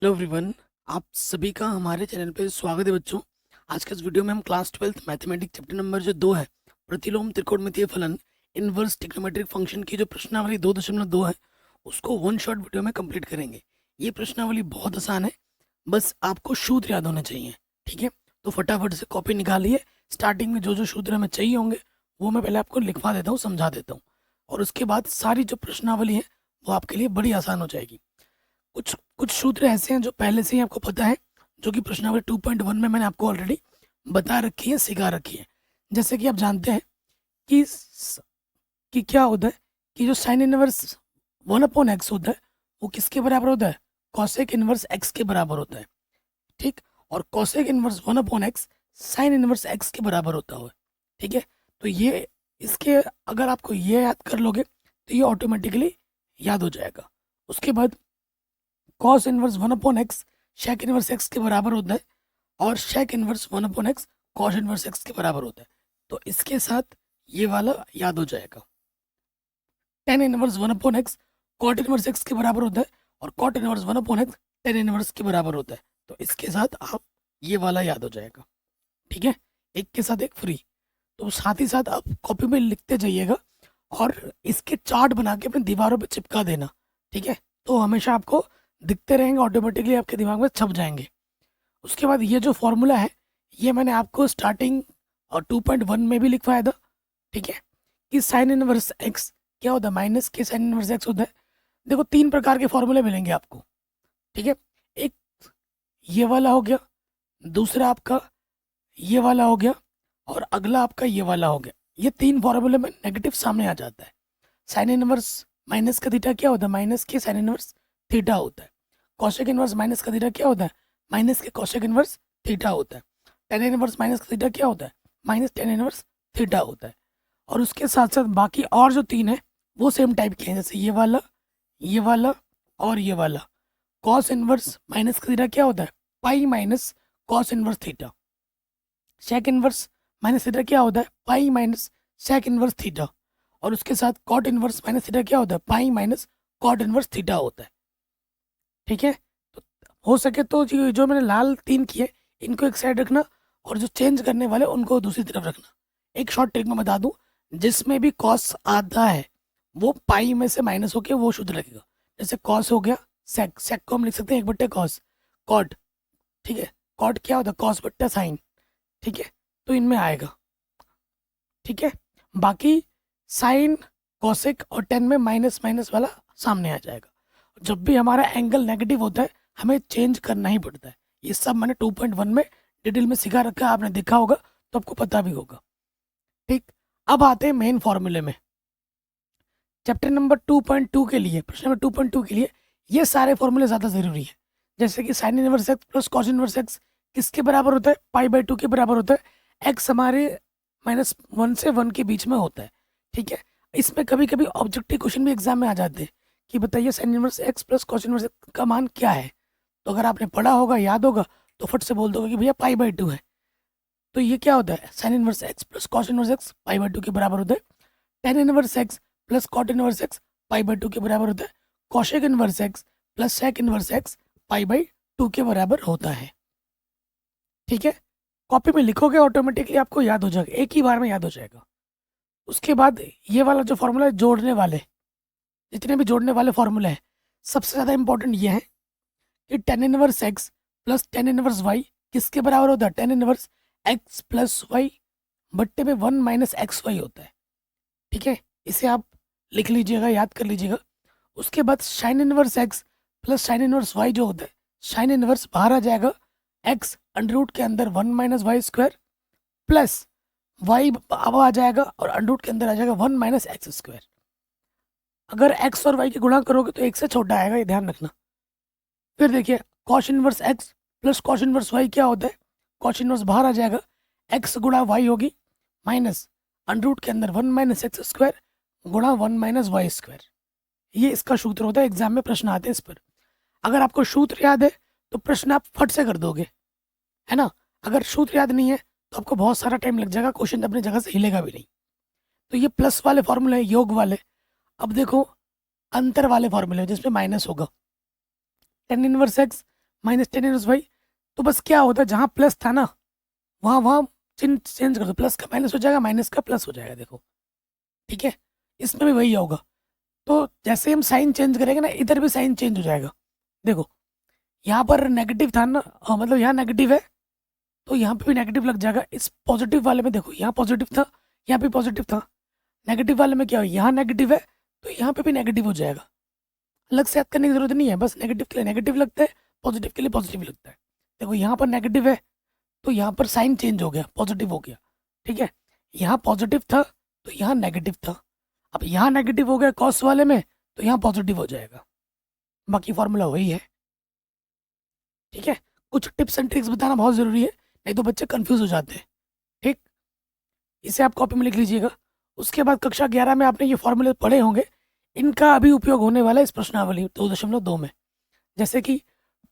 Hello everyone. आप सभी का हमारे चैनल पे स्वागत है बच्चों। आज के इस वीडियो में हम class 12th mathematics chapter number जो 2 है, प्रतिलोम त्रिकोणमितीय फलन, इनवर्स ट्रिग्नोमेट्रिक फंक्शन की जो प्रश्नावली 2.2 है उसको वन शॉट वीडियो में कंप्लीट करेंगे। ये प्रश्नावली बहुत आसान है, बस आपको सूत्र याद होने चाहिए। ठीक है, तो फटाफट से कॉपी निकालिए। स्टार्टिंग में जो जो सूत्र हमें चाहिए होंगे वो मैं पहले आपको लिखवा देता हूँ, समझा देता हूँ, और उसके बाद सारी जो प्रश्नावली है वो आपके लिए बड़ी आसान हो जाएगी। कुछ कुछ सूत्र ऐसे हैं जो पहले से ही आपको पता है, जो कि प्रश्नावली 2.1 में मैंने आपको ऑलरेडी बता रखी है, सिखा रखी है। जैसे कि आप जानते हैं कि क्या होता है कि जो साइन इनवर्स 1/x होता है वो किसके बराबर होता है? कॉसेक इनवर्स x के बराबर होता है। ठीक, और cosec inverse 1/x sine inverse x के बराबर होता है। ठीक है, तो ये इसके अगर आपको ये याद कर लोगे तो ये ऑटोमेटिकली याद हो जाएगा। उसके बाद cos inverse 1/x shake inverse x के बराबर होता है, और shake inverse 1/x cos inverse x के बराबर होता है। तो इसके साथ ये वाला याद हो जाएगा। Tan inverse 1/x cot inverse x के बराबर होता है, और cot inverse 1/x tan inverse के बराबर होता है। तो इसके साथ आप ये वाला याद हो जाएगा। ठीक है, एक के साथ एक फ्री। तो साथ ही साथ आप कॉपी में लिखते जाइएगा और इसके चार्ट बना के अपनी दीवारों पे चिपका देना। ठीक है, तो हमेशा आपको दिखते रहेंगे, ऑटोमेटिकली आपके दिमाग में छप जाएंगे। उसके बाद ये जो फॉर्मूला है ये मैंने आपको स्टार्टिंग और 2.1 में भी लिखवाया था। ठीक है, कि साइन इनवर्स एक्स क्या होता है? माइनस के साइन इनवर्स एक्स होता है। देखो, तीन प्रकार के फॉर्मूले मिलेंगे आपको। ठीक है, एक ये वाला हो गया, दूसरा आपका ये वाला हो गया, और अगला आपका ये वाला हो गया। ये तीन फॉर्मूले में नेगेटिव सामने आ जाता है। साइन इनवर्स माइनस का थीटा क्या होता है? माइनस के साइन इनवर्स थीटा होता है। कॉसेक इनवर्स माइनस का थीटा क्या होता है? माइनस के कॉसेक इनवर्स थीटा होता है। टेन इनवर्स माइनस का थीटा क्या होता है? माइनस टेन इनवर्स थीटा होता है। और उसके साथ साथ बाकी और जो तीन है वो सेम टाइप के हैं, जैसे ये वाला और ये वाला। कॉस इनवर्स माइनस का थीटा क्या होता है? Pi minus cos inverse theta. Sec inverse minus theta क्या होता है? Pi minus sec inverse theta. और उसके साथ कॉट इनवर्स माइनस थीटा क्या होता है? Pi minus cot inverse theta होता है। ठीक है, तो हो सके तो जो मैंने लाल तीन किए इनको एक साइड रखना, और जो चेंज करने वाले उनको दूसरी तरफ रखना। एक शॉर्ट ट्रिक में बता दूं, जिसमें भी कॉस आता है वो पाई में से माइनस होके वो शुद्ध लगेगा। जैसे कॉस हो गया, सेक सेक को हम लिख सकते हैं 1/cos कॉट। ठीक है, कॉट क्या होता है? कॉस बट्टा साइन। ठीक है, तो इनमें आएगा। ठीक है, बाकी साइन कॉसेक और टेन में माइनस माइनस वाला सामने आ जाएगा। जब भी हमारा एंगल नेगेटिव होता है हमें चेंज करना ही पड़ता है। ये सब मैंने 2.1 में डिटेल में सिखा रखा है, आपने देखा होगा तो आपको पता भी होगा। ठीक, अब आते हैं मेन फॉर्मूले में। चैप्टर नंबर 2.2 के लिए, प्रश्न नंबर 2.2 के लिए ये सारे फॉर्मूले ज़्यादा ज़रूरी है। जैसे कि sign inverse x plus cos inverse x किसके बराबर होता है? पाई/2 के बराबर होता है। एक्स हमारे -1 से 1 के बीच में होता है। ठीक है, इसमें कभी कभी ऑब्जेक्टिव क्वेश्चन भी एग्जाम में आ जाते हैं कि बताइए sign inverse x plus cos inverse x का मान क्या है। तो अगर आपने पढ़ा होगा, याद होगा, तो फट से बोल दोगे कि भैया पाई/2 है। तो ये क्या होता है? Sine inverse x plus cos inverse x पाई/2 के बराबर होता है। Tan inverse x plus cot inverse x पाई/2 के बराबर होता है। Cosec inverse x plus sec inverse x पाई/2 के बराबर होता है। ठीक है, कॉपी में लिखोगे ऑटोमेटिकली आपको याद हो जाएगा, एक ही बार में याद हो जाएगा। उसके बाद ये वाला जो फॉर्मूला है, जोड़ने वाले, जितने भी जोड़ने वाले फॉर्मूले हैं, सबसे ज़्यादा इंपॉर्टेंट ये है कि tan inverse x plus tan inverse y किसके बराबर होता है? Tan inverse x plus y बट्टे में 1 माइनस एक्स वाई होता है। ठीक है, इसे आप लिख लीजिएगा, याद कर लीजिएगा। उसके बाद sine inverse x plus sine inverse y जो होता है, साइन इनवर्स बाहर आ जाएगा, एक्स अंडर रूट के अंदर 1 minus y square plus y अब आ जाएगा और अंडर रूट के अंदर आ जाएगा 1 माइनस एक्स स्क्वायर। अगर एक्स और वाई की गुणा करोगे तो एक से छोटा आएगा, ये ध्यान रखना। फिर देखिए, cos inverse x plus cos inverse y क्या होता है? कॉस इनवर्स बाहर आ जाएगा, एक्स गुणा वाई होगी माइनस अंडर रूट के अंदर 1 माइनस एक्स स्क्वायर गुणा 1 माइनस वाई स्क्वायर। ये इसका सूत्र होता है, एग्जाम में प्रश्न आते हैं इस पर। अगर आपको सूत्र याद है तो प्रश्न आप फट से कर दोगे, है ना। अगर सूत्र याद नहीं है तो आपको बहुत सारा टाइम लग जाएगा, क्वेश्चन अपनी जगह से हिलेगा भी नहीं। तो ये प्लस वाले फॉर्मूले हैं, योग वाले। अब देखो अंतर वाले फॉर्मूले जिसमें माइनस होगा। Tan inverse x minus tan inverse y. तो बस क्या होता है, जहाँ प्लस था ना वहाँ वहाँ चिन्ह चेंज कर दो, प्लस का माइनस हो जाएगा, माइनस का प्लस हो जाएगा, देखो ठीक है। इसमें भी वही होगा। तो जैसे हम साइन चेंज करेंगे ना, इधर भी साइन चेंज हो जाएगा। देखो यहाँ पर नेगेटिव था ना, मतलब यहाँ नेगेटिव है तो यहाँ पे भी नेगेटिव लग जाएगा। इस पॉजिटिव वाले में देखो यहाँ पॉजिटिव था, यहाँ पे पॉजिटिव था। नेगेटिव वाले में क्या हो, यहाँ नेगेटिव है तो यहाँ पे भी नेगेटिव हो जाएगा। अलग से याद करने की जरूरत नहीं है, बस नेगेटिव के लिए नेगेटिव लगता है, पॉजिटिव के लिए पॉजिटिव लगता है। देखो यहाँ पर नेगेटिव है तो यहाँ पर साइन चेंज हो गया, पॉजिटिव हो गया, ठीक है। यहाँ पॉजिटिव था तो यहाँ नेगेटिव था, अब यहाँ नेगेटिव हो गया कॉस वाले में तो यहाँ पॉजिटिव हो जाएगा। बाकी फॉर्मूला वही है, ठीक है। कुछ टिप्स एंड ट्रिक्स बताना बहुत ज़रूरी है, नहीं तो बच्चे कंफ्यूज हो जाते हैं, ठीक। इसे आप कॉपी में लिख लीजिएगा। उसके बाद कक्षा 11 में आपने ये फॉर्मूले पढ़े होंगे, इनका अभी उपयोग होने वाला है इस प्रश्नावली 2.2 में। जैसे कि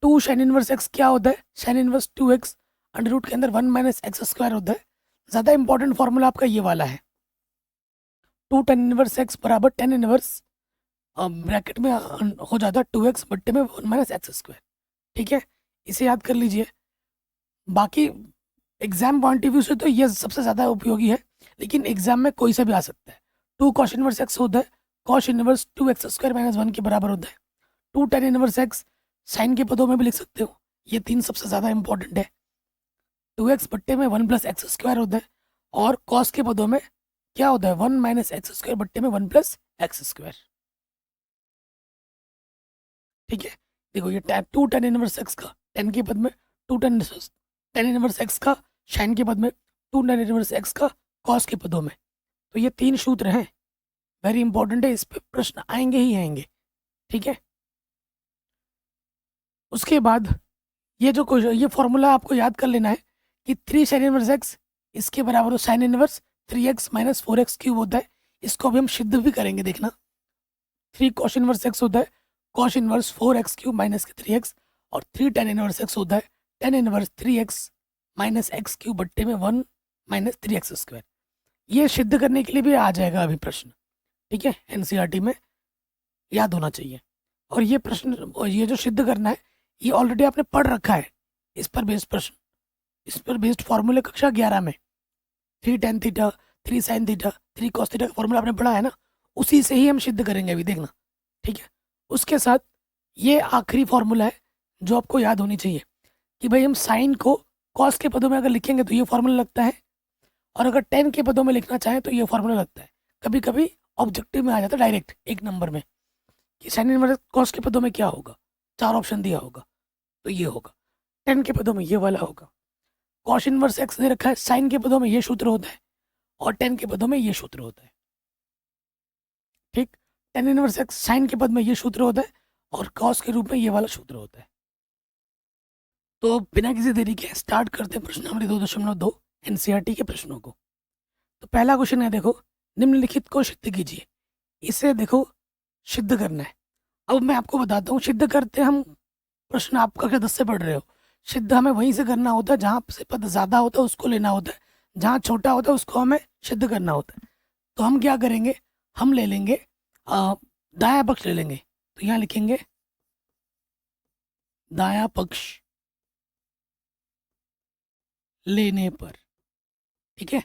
2 साइन इनवर्स एक्स क्या होता है, sine inverse 2x under root के अंदर 1 माइनस एक्स स्क्वायर होता है। ज़्यादा इंपॉर्टेंट फॉर्मूला आपका ये वाला है, 2 tan इनवर्स एक्स बराबर tan इनवर्स ब्रैकेट में हो जाता है 2x बट्टे में 1 माइनस एक्स स्क्वायर, ठीक है। इसे याद कर लीजिए। बाकी एग्जाम पॉइंट ऑफ व्यू से तो ये सबसे ज़्यादा उपयोगी है, लेकिन एग्जाम में कोई सा भी आ सकता है। 2 कॉस इनवर्स एक्स होता है, cos inverse 2x square minus 1 के बराबर होता है। 2 tan इनवर्स एक्स साइन के पदों में भी लिख सकते हो, ये 3 सबसे ज़्यादा इंपॉर्टेंट है। 2x बट्टे में 1 प्लस एक्स स्क्वायर होता है, और कॉस के पदों में क्या होता है, 1 माइनस एक्स स्क्वायर बट्टे में 1 प्लस एक्स स्क्वायर, ठीक है। देखो ये 2 tan इनवर्स एक्स का tan के पद में, 2 tan इनवर्स एक्स का साइन के पद में, 2 tan इनवर्स एक्स का कॉस के पदों में। तो ये 3 सूत्र हैं, वेरी इंपॉर्टेंट है, इस पे प्रश्न आएंगे ही आएंगे, ठीक है। उसके बाद ये फॉर्मूला आपको याद कर लेना है कि 3 साइन इनवर्स एक्स इसके बराबर हो sine inverse 3x minus 4x cube होता है। इसको अभी हम सिद्ध भी करेंगे, देखना। 3 कॉस इनवर्स एक्स होता है cos inverse 4x cube minus के 3x, और 3 tan इनवर्स एक्स होता है tan inverse 3x minus x cube बट्टे में 1 माइनस 3x स्क्वायर। ये सिद्ध करने के लिए भी आ जाएगा अभी प्रश्न, ठीक है, एनसीईआरटी में याद होना चाहिए। और ये प्रश्न, ये जो सिद्ध करना है, ये ऑलरेडी आपने पढ़ रखा है। इस पर बेस्ड प्रश्न, इस पर बेस्ड फॉर्मूले कक्षा 11 में 3 tan theta 3 sin theta 3 cos theta का फॉर्मूला आपने पढ़ा है ना, उसी से ही हम सिद्ध करेंगे अभी, देखना, ठीक है। उसके साथ ये आखिरी फॉर्मूला है जो आपको याद होनी चाहिए कि भाई हम साइन को कॉस के पदों में अगर लिखेंगे तो ये फॉर्मूला लगता है, और अगर टेन के पदों में लिखना चाहें तो ये फॉर्मूला लगता है। कभी कभी ऑब्जेक्टिव में आ जाता है डायरेक्ट एक नंबर में कि साइन इनवर्स कॉस के पदों में क्या होगा, 4 ऑप्शन दिया होगा तो ये होगा, टेन के पदों में ये वाला होगा। कॉस इनवर्स एक्स दे रखा है, साइन के पदों में ये सूत्र होता है, और टेन के पदों में ये सूत्र होता है, ठीक। टेन इनवर्स एक्स साइन के पद में ये सूत्र होता है, और कॉस के रूप में ये वाला सूत्र होता है। तो बिना किसी देरी के स्टार्ट करते हैं प्रश्नावली 2.2 एनसीईआरटी के प्रश्नों को। तो पहला क्वेश्चन है, देखो, निम्नलिखित को सिद्ध कीजिए। इसे देखो सिद्ध करना है। अब मैं आपको बताता हूँ, सिद्ध करते हम प्रश्न आप कक्षा 10 से पढ़ रहे हो। सिद्ध हमें वहीं से करना होता है जहाँ से पद ज़्यादा होता है उसको लेना होता है, जहाँ छोटा होता है उसको हमें सिद्ध करना होता है। तो हम क्या करेंगे, हम ले लेंगे दायां पक्ष ले लेंगे। तो यहाँ लिखेंगे दायां पक्ष लेने पर, ठीक है,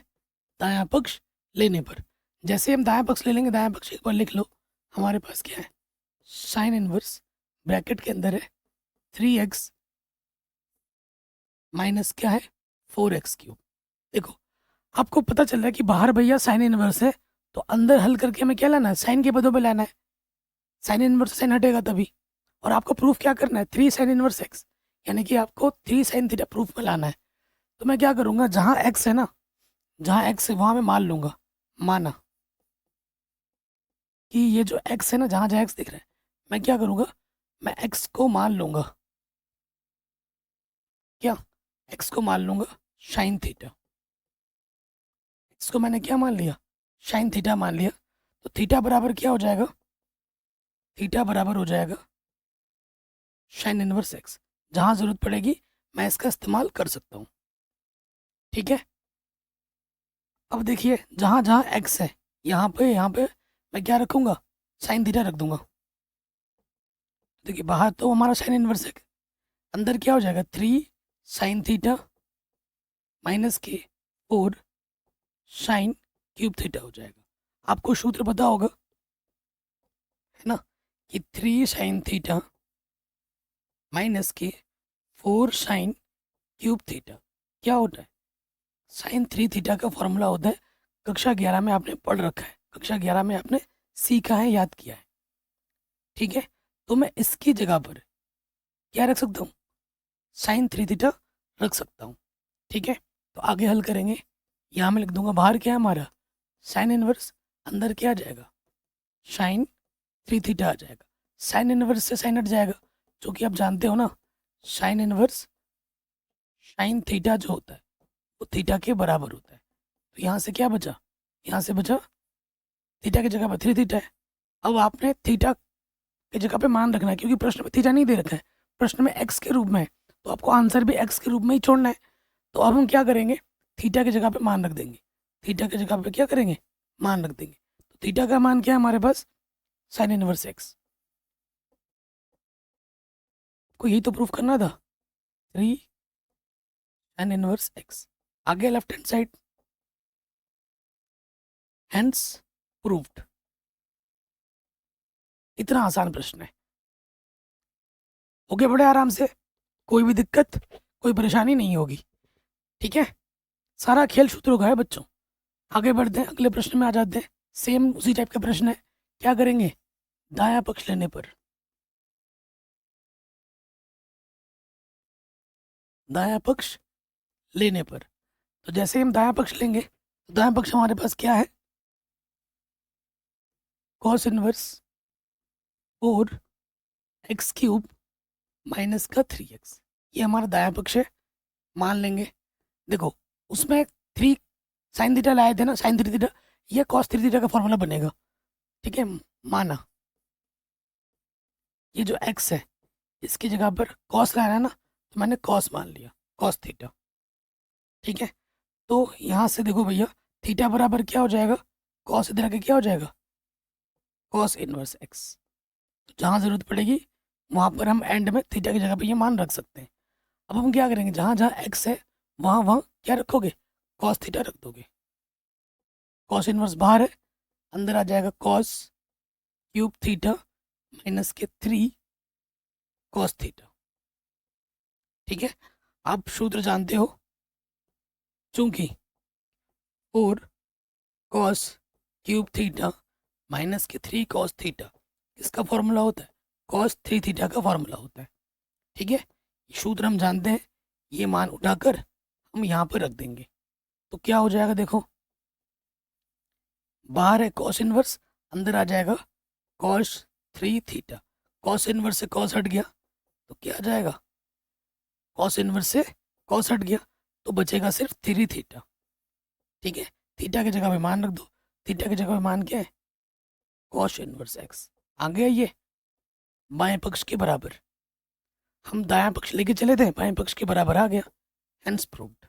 दायां पक्ष लेने पर। जैसे हम दायां पक्ष ले लेंगे, दायां पक्ष एक बार लिख लो, हमारे पास क्या है, साइन इनवर्स ब्रैकेट के अंदर है 3x माइनस क्या है 4x क्यूब। देखो आपको पता चल रहा है कि बाहर भैया साइन इनवर्स है, तो अंदर हल करके हमें क्या लाना है, साइन के पदों पे लाना है। साइन इनवर्स साइन हटेगा तभी। और आपको प्रूफ क्या करना है, 3 साइन इनवर्स एक्स, यानी कि आपको 3 साइन थीटा प्रूफ में लाना है। तो मैं क्या करूँगा, जहाँ एक्स है ना, जहाँ एक्स है वहाँ मैं मान लूँगा, माना कि ये जो एक्स है ना, जहाँ जहाँ एक्स दिख रहा है, मैं क्या करूँगा, मैं एक्स को मान लूँगा, क्या, एक्स को मान लूँगा साइन थीटा। एक्स को मैंने क्या मान लिया, साइन थीटा मान लिया। तो थीटा बराबर क्या हो जाएगा, थीटा बराबर हो जाएगा साइन इनवर्स एक्स। जहाँ ज़रूरत पड़ेगी मैं इसका इस्तेमाल कर सकता हूँ, ठीक है। अब देखिए जहाँ जहाँ एक्स है, यहाँ पे मैं क्या रखूँगा, साइन थीटा रख दूंगा। देखिए बाहर तो हमारा साइन इनवर्स है, अंदर क्या हो जाएगा 3 sin θ माइनस के 4 sin³ हो जाएगा। आपको सूत्र पता होगा है ना कि 3 sin θ माइनस के 4 sin³ क्या होता है, sin3θ का फॉर्मूला होता है, कक्षा 11 में आपने पढ़ रखा है, कक्षा 11 में आपने सीखा है, याद किया है। ठीक है, तो मैं इसकी जगह पर क्या रख सकता हूँ, sin3θ रख सकता हूँ। ठीक है, तो आगे हल करेंगे। यहाँ मैं लिख दूंगा बाहर क्या है हमारा साइन इनवर्स, अंदर क्या आ जाएगा sin3θ आ जाएगा। साइन इनवर्स से साइन हट जाएगा, जो कि आप जानते हो ना, साइन इनवर्स sin θ जो होता है वो थीटा के बराबर होता है। तो यहाँ से क्या बचा, यहाँ से बचा थीटा की जगह पर 3θ है। अब आपने थीटा की जगह पे मान रखना है, क्योंकि प्रश्न में थीटा नहीं दे रखा है, प्रश्न में एक्स के रूप में है, तो आपको आंसर भी एक्स के रूप में ही छोड़ना है। तो अब हम क्या करेंगे, थीटा की जगह पे मान रख देंगे, थीटा की जगह पे क्या करेंगे, मान रख देंगे। तो थीटा का मान क्या है हमारे पास, साइन इनवर्स एक्स। को यही तो प्रूफ करना था, 3 साइन इनवर्स एक्स। आगे left hand side, hence proved. इतना आसान प्रश्न है, ओके, बड़े आराम से, कोई भी दिक्कत कोई परेशानी नहीं होगी। ठीक है, सारा खेल सूत्रों का है बच्चों। आगे बढ़ते हैं, अगले प्रश्न में आ जाते हैं। सेम उसी टाइप का प्रश्न है, क्या करेंगे, दायां पक्ष लेने पर, दायां पक्ष लेने पर, तो जैसे हम दायां पक्ष लेंगे तो दायां पक्ष हमारे पास क्या है, cos इनवर्स 4x³ माइनस का 3x, ये हमारा दायां पक्ष है, मान लेंगे। देखो उसमें 3 sin θ लाए थे ना, sin3θ, ये cos3θ का फॉर्मूला बनेगा। ठीक है, माना ये जो x है इसकी जगह पर cos लाना है ना, तो मैंने cos मान लिया, cos θ। ठीक है, तो यहाँ से देखो भैया, थीटा बराबर क्या हो जाएगा, cos इधर आके क्या हो जाएगा, cos इनवर्स x। तो जहाँ ज़रूरत पड़ेगी वहाँ पर हम एंड में थीटा की जगह पे ये मान रख सकते हैं। अब हम क्या करेंगे, जहाँ जहाँ x है वहाँ वहाँ क्या रखोगे, cos θ रख दोगे। cos इनवर्स बाहर है, अंदर आ जाएगा cos³ माइनस के 3 cos θ। ठीक है, आप सूत्र जानते हो, चूंकि 4 cos³ माइनस के 3 cos θ इसका फॉर्मूला होता है, cos3θ का फॉर्मूला होता है। ठीक है, ये सूत्र हम जानते हैं, ये मान उठाकर हम यहाँ पर रख देंगे। तो क्या हो जाएगा, देखो बाहर है cos इनवर्स, अंदर आ जाएगा cos3θ। cos इनवर्स से cos हट गया तो क्या आ जाएगा, cos इनवर्स से cos हट गया तो बचेगा सिर्फ 3θ। ठीक है, थीटा की जगह पे मान रख दो, थीटा की जगह पे मान क्या है, cos इनवर्स x। आ गया ये बाएं पक्ष के बराबर, हम दायां पक्ष लेके चले थे, बाएं पक्ष के बराबर आ गया, हेंस प्रूव्ड।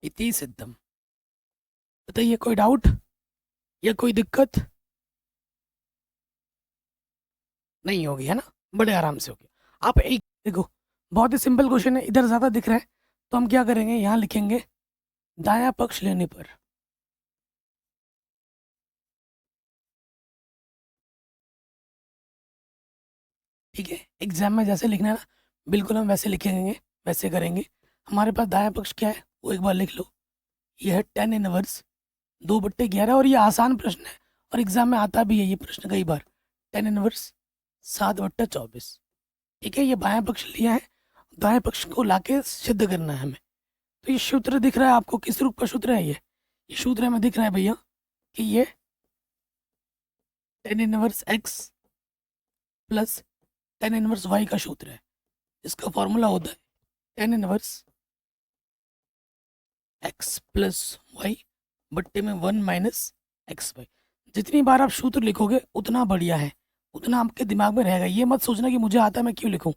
इति सिद्धम। बताइए कोई डाउट या कोई दिक्कत नहीं होगी, है ना, बड़े आराम से होगी। आप एक देखो, बहुत ही सिंपल क्वेश्चन है, इधर ज़्यादा दिख रहा है तो हम क्या करेंगे, यहाँ लिखेंगे दायां पक्ष लेने पर। ठीक है, एग्जाम में जैसे लिखना है ना, बिल्कुल हम वैसे लिखेंगे, वैसे करेंगे। हमारे पास दायां पक्ष क्या है वो एक बार लिख लो, ये है 10 इनवर्स 2/11, और ये आसान प्रश्न है और एग्जाम में आता भी है ये प्रश्न कई बार, 10 इनवर्स 7/24। ठीक है, ये बायां पक्ष लिया है, दाएं पक्ष को लाके सिद्ध करना है हमें। तो ये सूत्र दिख रहा है आपको, किस रूप का सूत्र है ये सूत्र हमें दिख रहा है भैया कि ये 10 inverse x plus 10 inverse y का सूत्र है। इसका फॉर्मूला होता है 10 इनवर्स x प्लस वाई बट्टे में 1 माइनस एक्स वाई। जितनी बार आप सूत्र लिखोगे उतना बढ़िया है, उतना आपके दिमाग में रहेगा। ये मत सोचना कि मुझे आता है मैं क्यों लिखूं।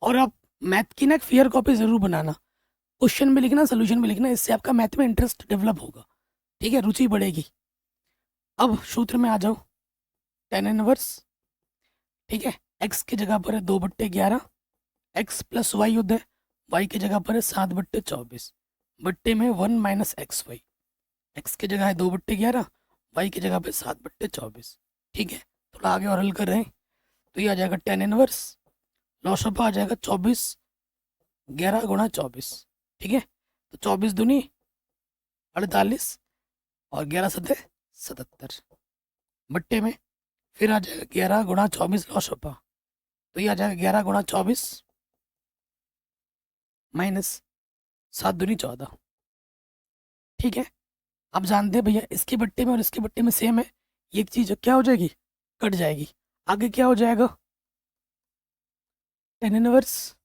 और आप मैथ की ना एक फेयर कॉपी ज़रूर बनाना, क्वेश्चन में लिखना, सोल्यूशन में लिखना, इससे आपका मैथ में इंटरेस्ट डेवलप होगा। ठीक है, रुचि बढ़ेगी। अब सूत्र में आ जाओ, 10 इनवर्स, ठीक है, एक्स की जगह पर है 2/11, एक्स प्लस वाई होता है, वाई की जगह पर है 7/24, बट्टे में 1 माइनस एक्स वाई। एक्स की जगह है 2/11, वाई की जगह पे 7/24। ठीक है, थोड़ा आगे और हल कर रहे हैं, तो ये आ जाएगा टेन इनवर्स, लॉसअप आ जाएगा 24, 11 × 24। ठीक है, तो 24 दूनी 48 और 11 × 7 77, बट्टे में फिर आ जाएगा 11 × 24 लॉसअप, तो ये आ जाएगा 11 × 24 माइनस 7 दूनी 14। ठीक है, आप जानते हैं भैया इसके बट्टे में और इसके बट्टे में सेम है, ये एक चीज क्या हो जाएगी, कट जाएगी। आगे क्या हो जाएगा, टेन इनवर्स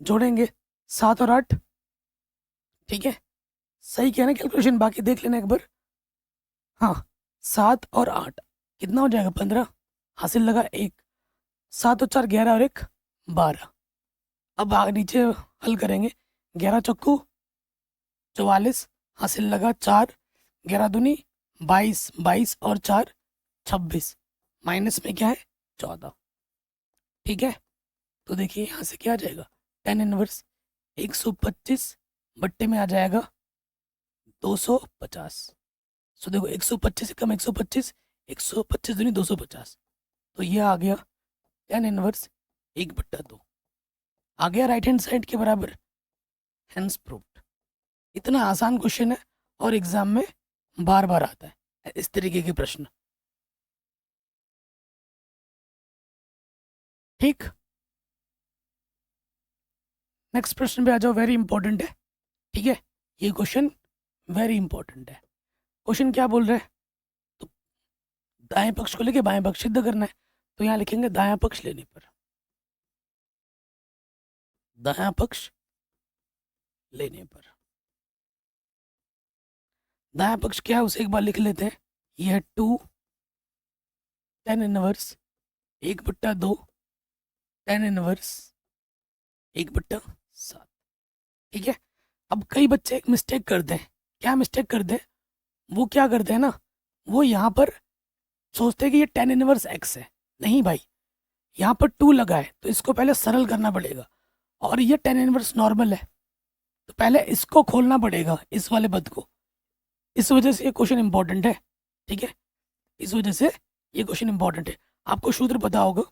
जोड़ेंगे 7 और 8। ठीक है, सही किया ना कैलकुलेशन, बाकी देख लेना एक बार। हाँ, 7 और 8 कितना हो जाएगा, 15, हासिल लगा 1, 7 और 4 11 और 1 12। अब आगे नीचे हल करेंगे, 11 × 44, हासिल लगा 4, 11 दूनी 22, 22 और 4 26, माइनस में क्या है 14। ठीक है, तो देखिए यहाँ से क्या आ जाएगा, टेन इनवर्स 125 बट्टे में आ जाएगा 250। सो देखो 125 से कम 125, 125 दूनी 250, तो ये आ गया टेन इनवर्स 1/2, आ गया राइट हैंड साइड के बराबर। Hence proved. इतना आसान क्वेश्चन है और एग्जाम में बार बार आता है इस तरीके के प्रश्न। ठीक, नेक्स्ट प्रश्न पे आ जाओ, वेरी इंपॉर्टेंट है। ठीक है, ये क्वेश्चन वेरी इंपॉर्टेंट है। क्वेश्चन क्या बोल रहे हैं, तो दाएं पक्ष को लेके बाएं पक्ष सिद्ध करना है, तो यहाँ लिखेंगे दायां पक्ष लेने पर, दायां पक्ष लेने पर। दायां पक्ष क्या है उसे एक बार लिख लेते हैं, ये है 2 टेन इनवर्स 1/2 टेन इनवर्स 1/7। ठीक है, अब कई बच्चे एक मिस्टेक करते हैं, क्या मिस्टेक करते हैं, वो क्या करते हैं ना, वो यहाँ पर सोचते हैं कि ये टेन इनवर्स एक्स है। नहीं भाई, यहाँ पर 2 लगा है तो इसको पहले सरल करना पड़ेगा, और ये टेन इनवर्स नॉर्मल है तो पहले इसको खोलना पड़ेगा, इस वाले पद को। इस वजह से ये क्वेश्चन इंपॉर्टेंट है। ठीक है, इस वजह से ये क्वेश्चन इंपॉर्टेंट है। आपको सूत्र पता होगा।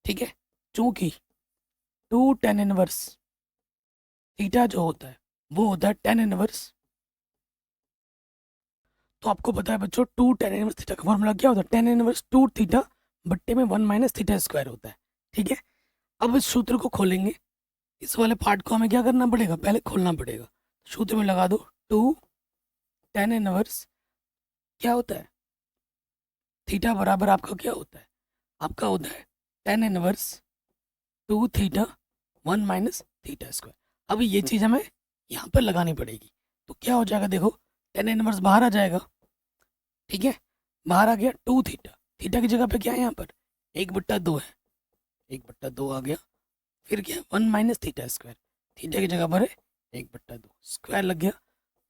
ठीक है, चूंकि 2 टेन इनवर्स थीटा जो होता है वो होता है टेन इनवर्स, तो आपको पता है बच्चों 2 टेन इनवर्स थीटा का फॉर्मूला क्या होता है, टेन इनवर्स 2 थीटा बट्टे में 1 माइनस थीटा स्क्वायर होता है। ठीक है, अब इस सूत्र को खोलेंगे, इस वाले पार्ट को हमें क्या करना पड़ेगा, पहले खोलना पड़ेगा। सूत्र में लगा दो, 2 टेन इनवर्स क्या होता है, थीटा बराबर आपका क्या होता है, आपका होता है tan inverse 2 theta 1 minus theta square. अब ये चीज़ हमें यहाँ पर लगानी पड़ेगी, तो क्या हो जाएगा, देखो टेन इनवर्स बाहर आ जाएगा। ठीक है, बाहर आ गया 2 थीटा, थीटा की जगह पे क्या है यहाँ पर 1/2 है, 1/2 आ गया। फिर क्या, 1 माइनस थीटा स्क्वायर, थीटा की जगह पर है 1/2, स्क्वायर लग गया।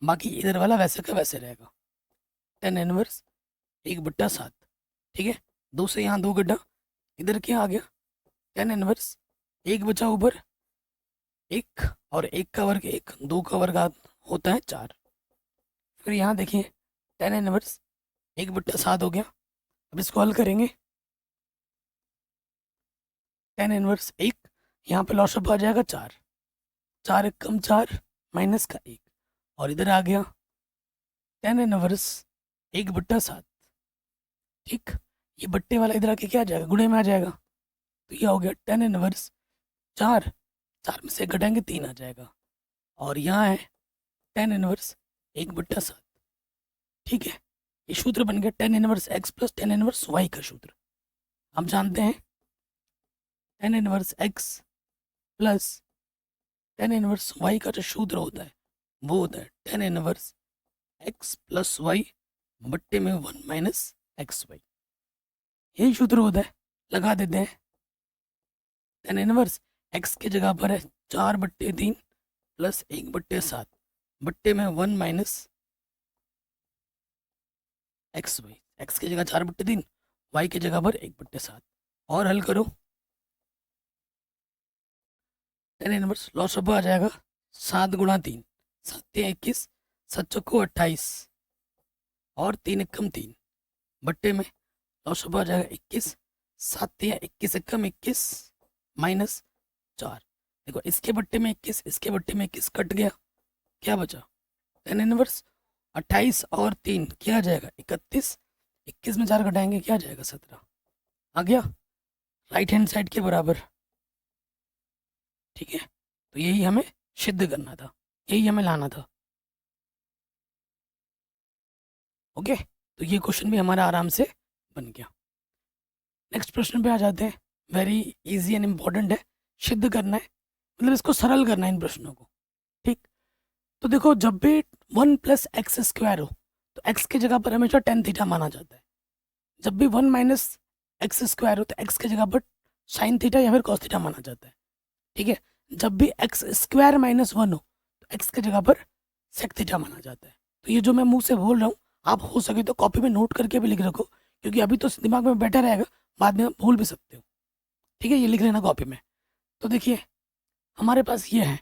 बाकी इधर वाला वैसे का वैसे रहेगा, टेन इनवर्स 1/7। ठीक है, 2 से यहाँ 2 गड्ढा, इधर क्या आ गया, टेन इनवर्स 1 बचा ऊपर 1, और 1 का वर्ग 1, 2 का वर्ग होता है 4। फिर यहाँ देखिए टेन इनवर्स 1/7 हो गया। अब इसको हल करेंगे, टेन इनवर्स 1, यहाँ पे लॉसअप आ जाएगा 4, 4 1 कम 4 माइनस का 1, और इधर आ गया टेन इनवर्स 1/7। ठीक, ये बट्टे वाला इधर आके क्या आ जाएगा, गुणे में आ जाएगा, तो ये हो गया टेन इनवर्स 4, 4 में से घटाएंगे 3 आ जाएगा, और यहाँ है टेन इनवर्स 1/7। ठीक है, ये सूत्र बन गया tan inverse x plus tan inverse y का सूत्र। हम जानते हैं tan inverse x plus tan inverse y का जो सूत्र होता है वो होता है tan inverse x plus y बट्टे में 1 माइनस एक्स वाई, यही सूत्र होता है। लगा देते हैं, टेन इनवर्स एक्स की जगह पर है 4/3 प्लस 1/7 बट्टे में 1 माइनस एक्स वाई, एक्स की जगह 4/3 y की जगह पर 1/7 और हल करो। टेन इनवर्स लॉस ऑफ आ जाएगा 7 × 3, 7×3 = 21, 7×4 = 28 और 3×1 = 3 बट्टे में लॉस ऑफ आ जाएगा 21, 7×3 = 21, 21 -4। देखो इसके बट्टे में 21, इसके बट्टे में 21 कट गया, क्या बचा? टेन इनवर्स 28 और 3 क्या आ जाएगा? 31, 21 में 4 घटाएंगे क्या आ जाएगा? 17 आ गया राइट हैंड साइड के बराबर। ठीक है, तो यही हमें सिद्ध करना था, यही हमें लाना था। ओके, तो ये क्वेश्चन भी हमारा आराम से बन गया। नेक्स्ट प्रश्न पे आ जाते हैं। वेरी इजी एंड इम्पॉर्टेंट है, सिद्ध करना है, मतलब इसको सरल करना है इन प्रश्नों को। ठीक, तो देखो जब भी 1 + x² हो तो x की जगह पर हमेशा टेन थीटा माना जाता है। जब भी 1 - x² हो तो x की जगह पर साइन थीटा या फिर कॉस थीटा माना जाता है। ठीक है, जब भी x² - 1 हो तो x की जगह पर सेक थीटा माना जाता है। तो ये जो मैं मुंह से बोल रहा हूँ आप हो सके तो कॉपी में नोट करके भी लिख रखो, क्योंकि अभी तो दिमाग में बैठा रहेगा, बाद में आप भूल भी सकते हो। ठीक है, ये लिख लेना कॉपी में। तो देखिए हमारे पास ये है,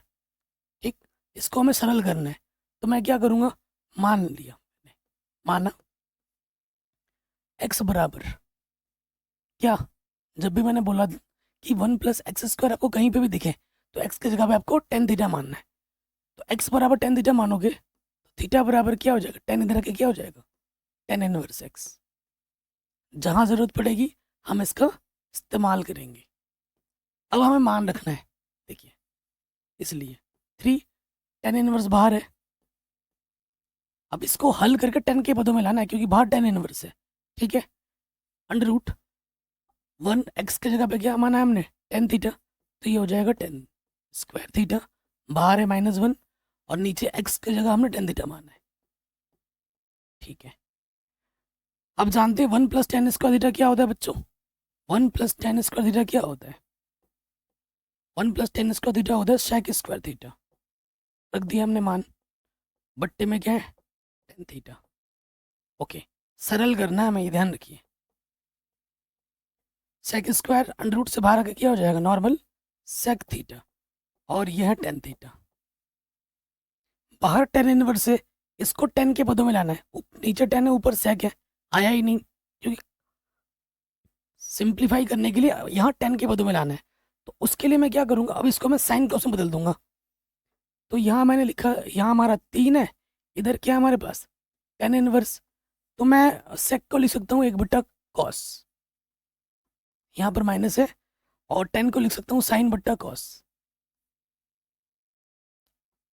ठीक, इसको हमें सरल करना है। तो मैं क्या करूँगा, मान लिया, माना x बराबर क्या, जब भी मैंने बोला कि 1 + x² आपको कहीं पे भी दिखे तो x की जगह पे आपको टेन थीटा मानना है। तो x बराबर टेन थीटा मानोगे तो थीटा बराबर क्या हो जाएगा? टेन इधर के क्या हो जाएगा? Tan inverse x। जहाँ ज़रूरत पड़ेगी हम इसका इस्तेमाल करेंगे। अब हमें मान रखना है, देखिए इसलिए 3 टेन इनवर्स बाहर है। अब इसको हल करके 10 के पदों में लाना है, क्योंकि बाहर टेन इनवर्स है। ठीक है, √1 x की जगह पे क्या माना है हमने? टेन थीटा, तो ये हो जाएगा टेन² थीटा। बाहर है -1 और नीचे x की जगह हमने टेन थीटा माना है। ठीक है, अब जानते हैं 1 + tan² थीटा क्या होता है बच्चों? 1 + tan² थीटा क्या होता है? 1 + tan² थीटा होता है sec² थीटा। रख दिया हमने मान, बट्टे में क्या है? Tan theta. ओके, सरल करना है हमें, ये ध्यान रखिए। sec² √ से बाहर आके क्या हो जाएगा? नॉर्मल sec थीटा, और यह है टेन थीटा। बाहर टेन इनवर्स है, इसको टेन के पदों में लाना है। नीचे टेन है, ऊपर sec है, आया ही नहीं, क्योंकि सिंप्लीफाई करने के लिए यहाँ टेन के पदों में लाना है। तो उसके लिए मैं क्या करूँगा, अब इसको मैं साइन कॉस में बदल दूंगा। तो यहाँ मैंने लिखा, यहाँ हमारा 3 है, इधर क्या है हमारे पास? Tan inverse. तो मैं सेक को लिख सकता हूँ 1/cos, यहाँ पर माइनस है, और 10 को लिख सकता हूँ sin/cos।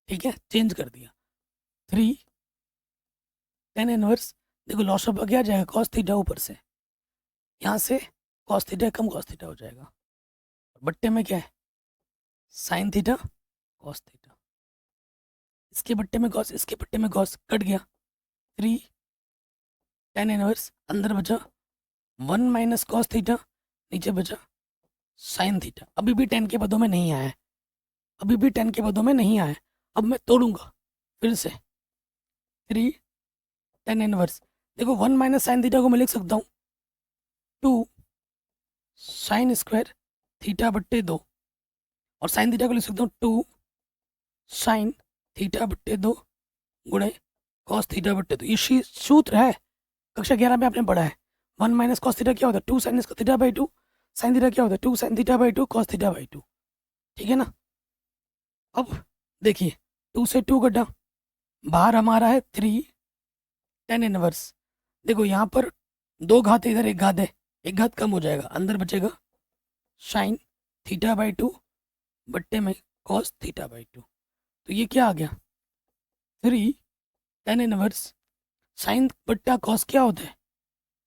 ठीक है, चेंज कर दिया। 3 टेन इनवर्स, देखो लॉस ऑफ क्या आ जाएगा? cos थीटा ऊपर से, यहाँ से cos थीटा कम cos थीटा हो जाएगा, बट्टे में क्या है? Sine theta cos theta. इसके बट्टे में cos, इसके बट्टे में cos, कट गया। 3 टेन इनवर्स, अंदर बचा 1 - cos थीटा, नीचे बचा साइन थीटा। अभी भी 10 के पदों में नहीं आया है, अभी भी 10 के पदों में नहीं आया है। अब मैं तोड़ूंगा फिर से। 3 टेन इनवर्स, देखो 1 - साइन थीटा को मैं लिख सकता हूँ 2 sin² थीटा बट्टे 2, और साइन थीटा को लिख सकता हूँ 2 sin थीटा बट्टे 2 गुणे cos थीटा बट्टे 2। ये सूत्र है, कक्षा 11 में आपने पढ़ा है। 1 - cos थीटा क्या होता है? 2 sin θ/2। साइन थीटा क्या होता है? 2 sin θ/2 cos θ/2। ठीक है ना? अब देखिए 2 से 2 कटा, बाहर हमारा है 3 टेन इनवर्स। देखो यहाँ पर 2 घात है, इधर 1 घात है, 1 घात कम हो जाएगा, अंदर बचेगा sin θ/2 बट्टे में cos θ/2। तो ये क्या आ गया? 3 टेन इनवर्स साइन बट्टा कॉस क्या होता है?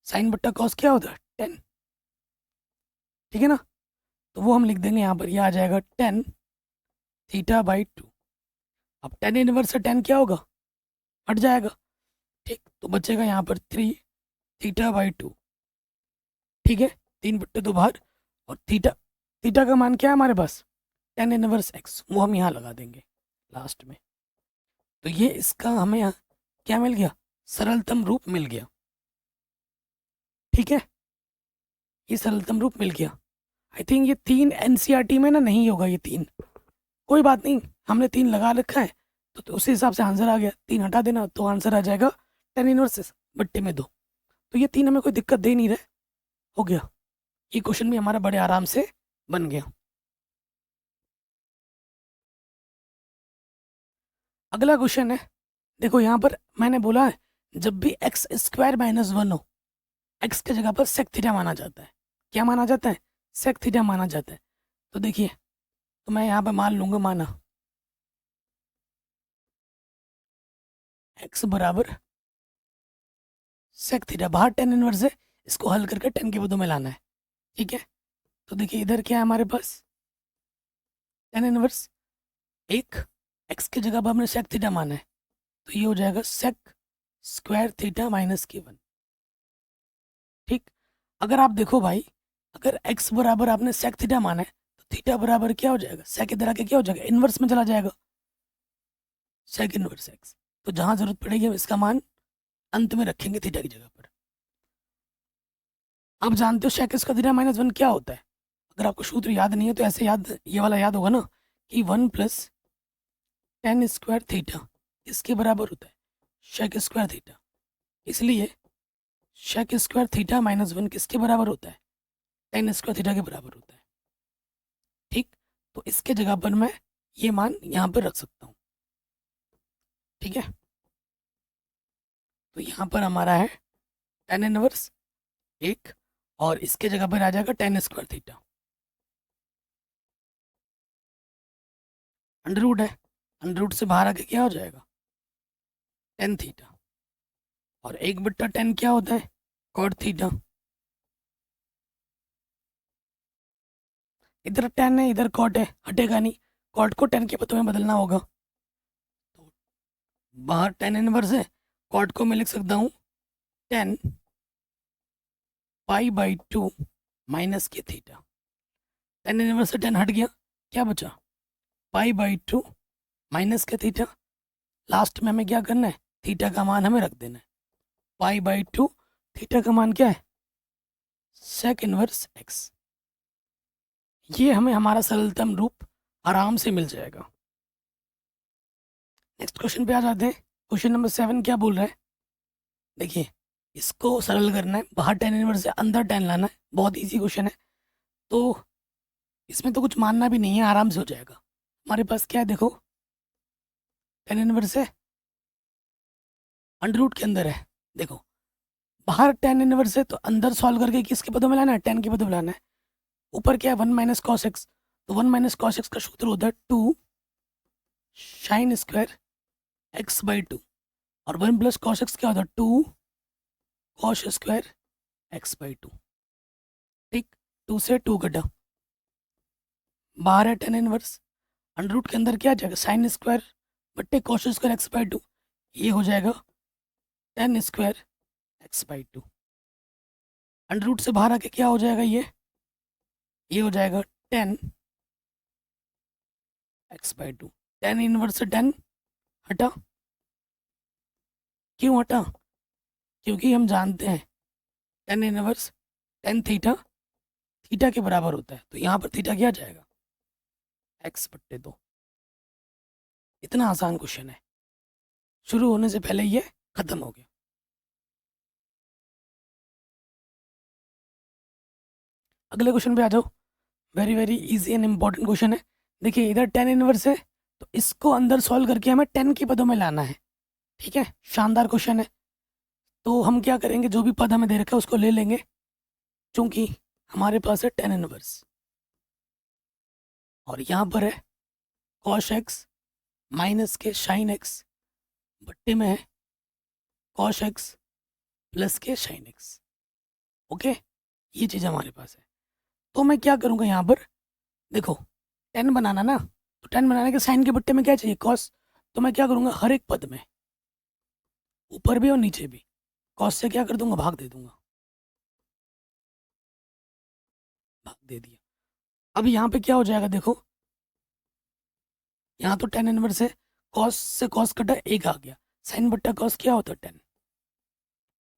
साइन बट्टा कॉस क्या होता है? 10। ठीक है ना? तो वो हम लिख देंगे यहाँ पर, ये आ जाएगा 10 θ/2। अब 10 इनवर्स से 10 क्या होगा? हट जाएगा। ठीक, तो बचेगा यहाँ पर 3 θ/2। ठीक है, 3/2 बाहर, और थीटा, थीटा का मान क्या है हमारे पास? 10 इनवर्स x, वो हम यहाँ लगा देंगे लास्ट में। तो ये इसका हमें यहाँ क्या मिल गया? सरलतम रूप मिल गया। ठीक है, ये सरलतम रूप मिल गया। आई थिंक ये 3 एनसीईआरटी में ना नहीं होगा, ये 3, कोई बात नहीं, हमने 3 लगा रखा है तो उसी हिसाब से आंसर आ गया। 3 हटा देना तो आंसर आ जाएगा tan इनवर्स बट्टे में 2। तो ये 3 हमें कोई दिक्कत दे नहीं रहे, हो गया। ये क्वेश्चन भी हमारा बड़े आराम से बन गया। अगला क्वेश्चन है, देखो यहाँ पर मैंने बोला है जब भी एक्स स्क्वायर माइनस 1 हो, एक्स की जगह पर सेक थीटा माना जाता है। क्या माना जाता है? सेक थीटा माना जाता है। तो देखिए, तो मैं यहाँ पर मान लूंगा, माना एक्स बराबर सेक थीटा, बाहर tan इनवर्स है, इसको हल करके tan के पदों में लाना है। ठीक है, तो देखिए इधर क्या है हमारे पास, tan इनवर्स एक, एक्स की जगह पर हमने सेक थीटा माना है, तो ये हो जाएगा सेक स्क्वायर थीटा माइनस के 1। ठीक, अगर आप देखो भाई, अगर x बराबर आपने सेक थीटा माना है तो थीटा बराबर क्या हो जाएगा, सेक इधर आके क्या हो जाएगा, इनवर्स में चला जाएगा, सेक इनवर्स एक्स। तो जहां जरूरत पड़ेगी हम इसका मान अंत में रखेंगे थीटा की जगह पर। आप जानते हो सेक इसका थीटा माइनस 1 क्या होता है? अगर आपको सूत्र याद नहीं है तो ऐसे याद, ये वाला याद होगा ना, कि 1 प्लस tan स्क्वायर थीटा इसके बराबर होता है सेक स्क्वायर थीटा। इसलिए सेक स्क्वायर थीटा माइनस 1 किसके बराबर होता है, tan स्क्वायर थीटा के बराबर होता है। ठीक, तो इसके जगह पर मैं ये मान यहाँ पर रख सकता हूँ। ठीक है, तो यहाँ पर हमारा है tan इनवर्स एक, और इसके जगह पर आ जाएगा tan square theta. Under root है, अंडर रूट से बाहर आके क्या हो जाएगा, tan थीटा, और 1/tan क्या होता है, cot थीटा। इधर tan है, इधर cot है, हटेगा नहीं, cot को tan के पदों में बदलना होगा। तो बाहर tan इनवर्स है, cot को मैं लिख सकता हूँ tan π/2 माइनस के थीटा। tan इनवर्स से tan हट गया, क्या बचा, π/2 माइनस के थीटा। लास्ट में हमें क्या करना है, थीटा का मान हमें रख देना है, π/2, थीटा का मान क्या है, सेक इनवर्स एक्स। ये हमें हमारा सरलतम रूप आराम से मिल जाएगा। नेक्स्ट क्वेश्चन पे आ जाते हैं। क्वेश्चन नंबर 7 क्या बोल रहा है, देखिए इसको सरल करना है, बाहर tan इनवर्स से अंदर tan लाना है, बहुत इजी क्वेश्चन है। तो इसमें तो कुछ मानना भी नहीं है, आराम से हो जाएगा। हमारे पास क्या है, देखो tan इनवर्स है, अंडर रूट के अंदर है, देखो बाहर tan इनवर्स है तो अंदर सॉल्व करके किसके पदों में लाना है, tan के पदों में लाना है। ऊपर क्या है, 1 माइनस कॉस एक्स, तो 1 माइनस कॉस एक्स का सूत्र होता है 2 साइन स्क्वायर x/2, और 1 प्लस कॉस एक्स क्या होता है, 2 कॉस स्क्वायर x/2। ठीक, 2 से 2 कटा, बाहर है tan इनवर्स, अंडर रूट के अंदर क्या आ जाएगा, साइन स्क्वायर बट्टे कॉस स्क्वायर x/2, ये हो जाएगा tan square x/2। Under root से बाहर आके क्या हो जाएगा, ये हो जाएगा tan x/2। tan इनवर्स से tan हटा, क्यों हटा, क्योंकि हम जानते हैं tan inverse tan theta theta के बराबर होता है, तो यहाँ पर थीटा क्या आ जाएगा, x/2। इतना आसान क्वेश्चन है, शुरू होने से पहले ये खत्म हो गया। अगले क्वेश्चन पे आ जाओ, very very easy and important question है। देखिए इधर tan इनवर्स है, तो इसको अंदर सॉल्व करके हमें tan के पदों में लाना है। ठीक है, शानदार क्वेश्चन है। तो हम क्या करेंगे, जो भी पद हमें दे रखा है उसको ले लेंगे, क्योंकि हमारे पास है tan इनवर्स, और यहाँ पर है cos x माइनस के साइन x बट्टे में है cos x प्लस के साइन x। ओके, ये चीज़ हमारे पास है। तो मैं क्या करूँगा, यहाँ पर देखो tan बनाना ना, तो tan बनाने के साइन के बट्टे में क्या चाहिए, cos। तो मैं क्या करूँगा, हर एक पद में ऊपर भी और नीचे भी cos से क्या कर दूंगा, भाग दे दूंगा, भाग दे दिया। अब यहाँ पे क्या हो जाएगा, देखो यहाँ तो tan इनवर्स है, cos से cos कटा, एक आ गया, साइन बट्टा cos क्या होता है,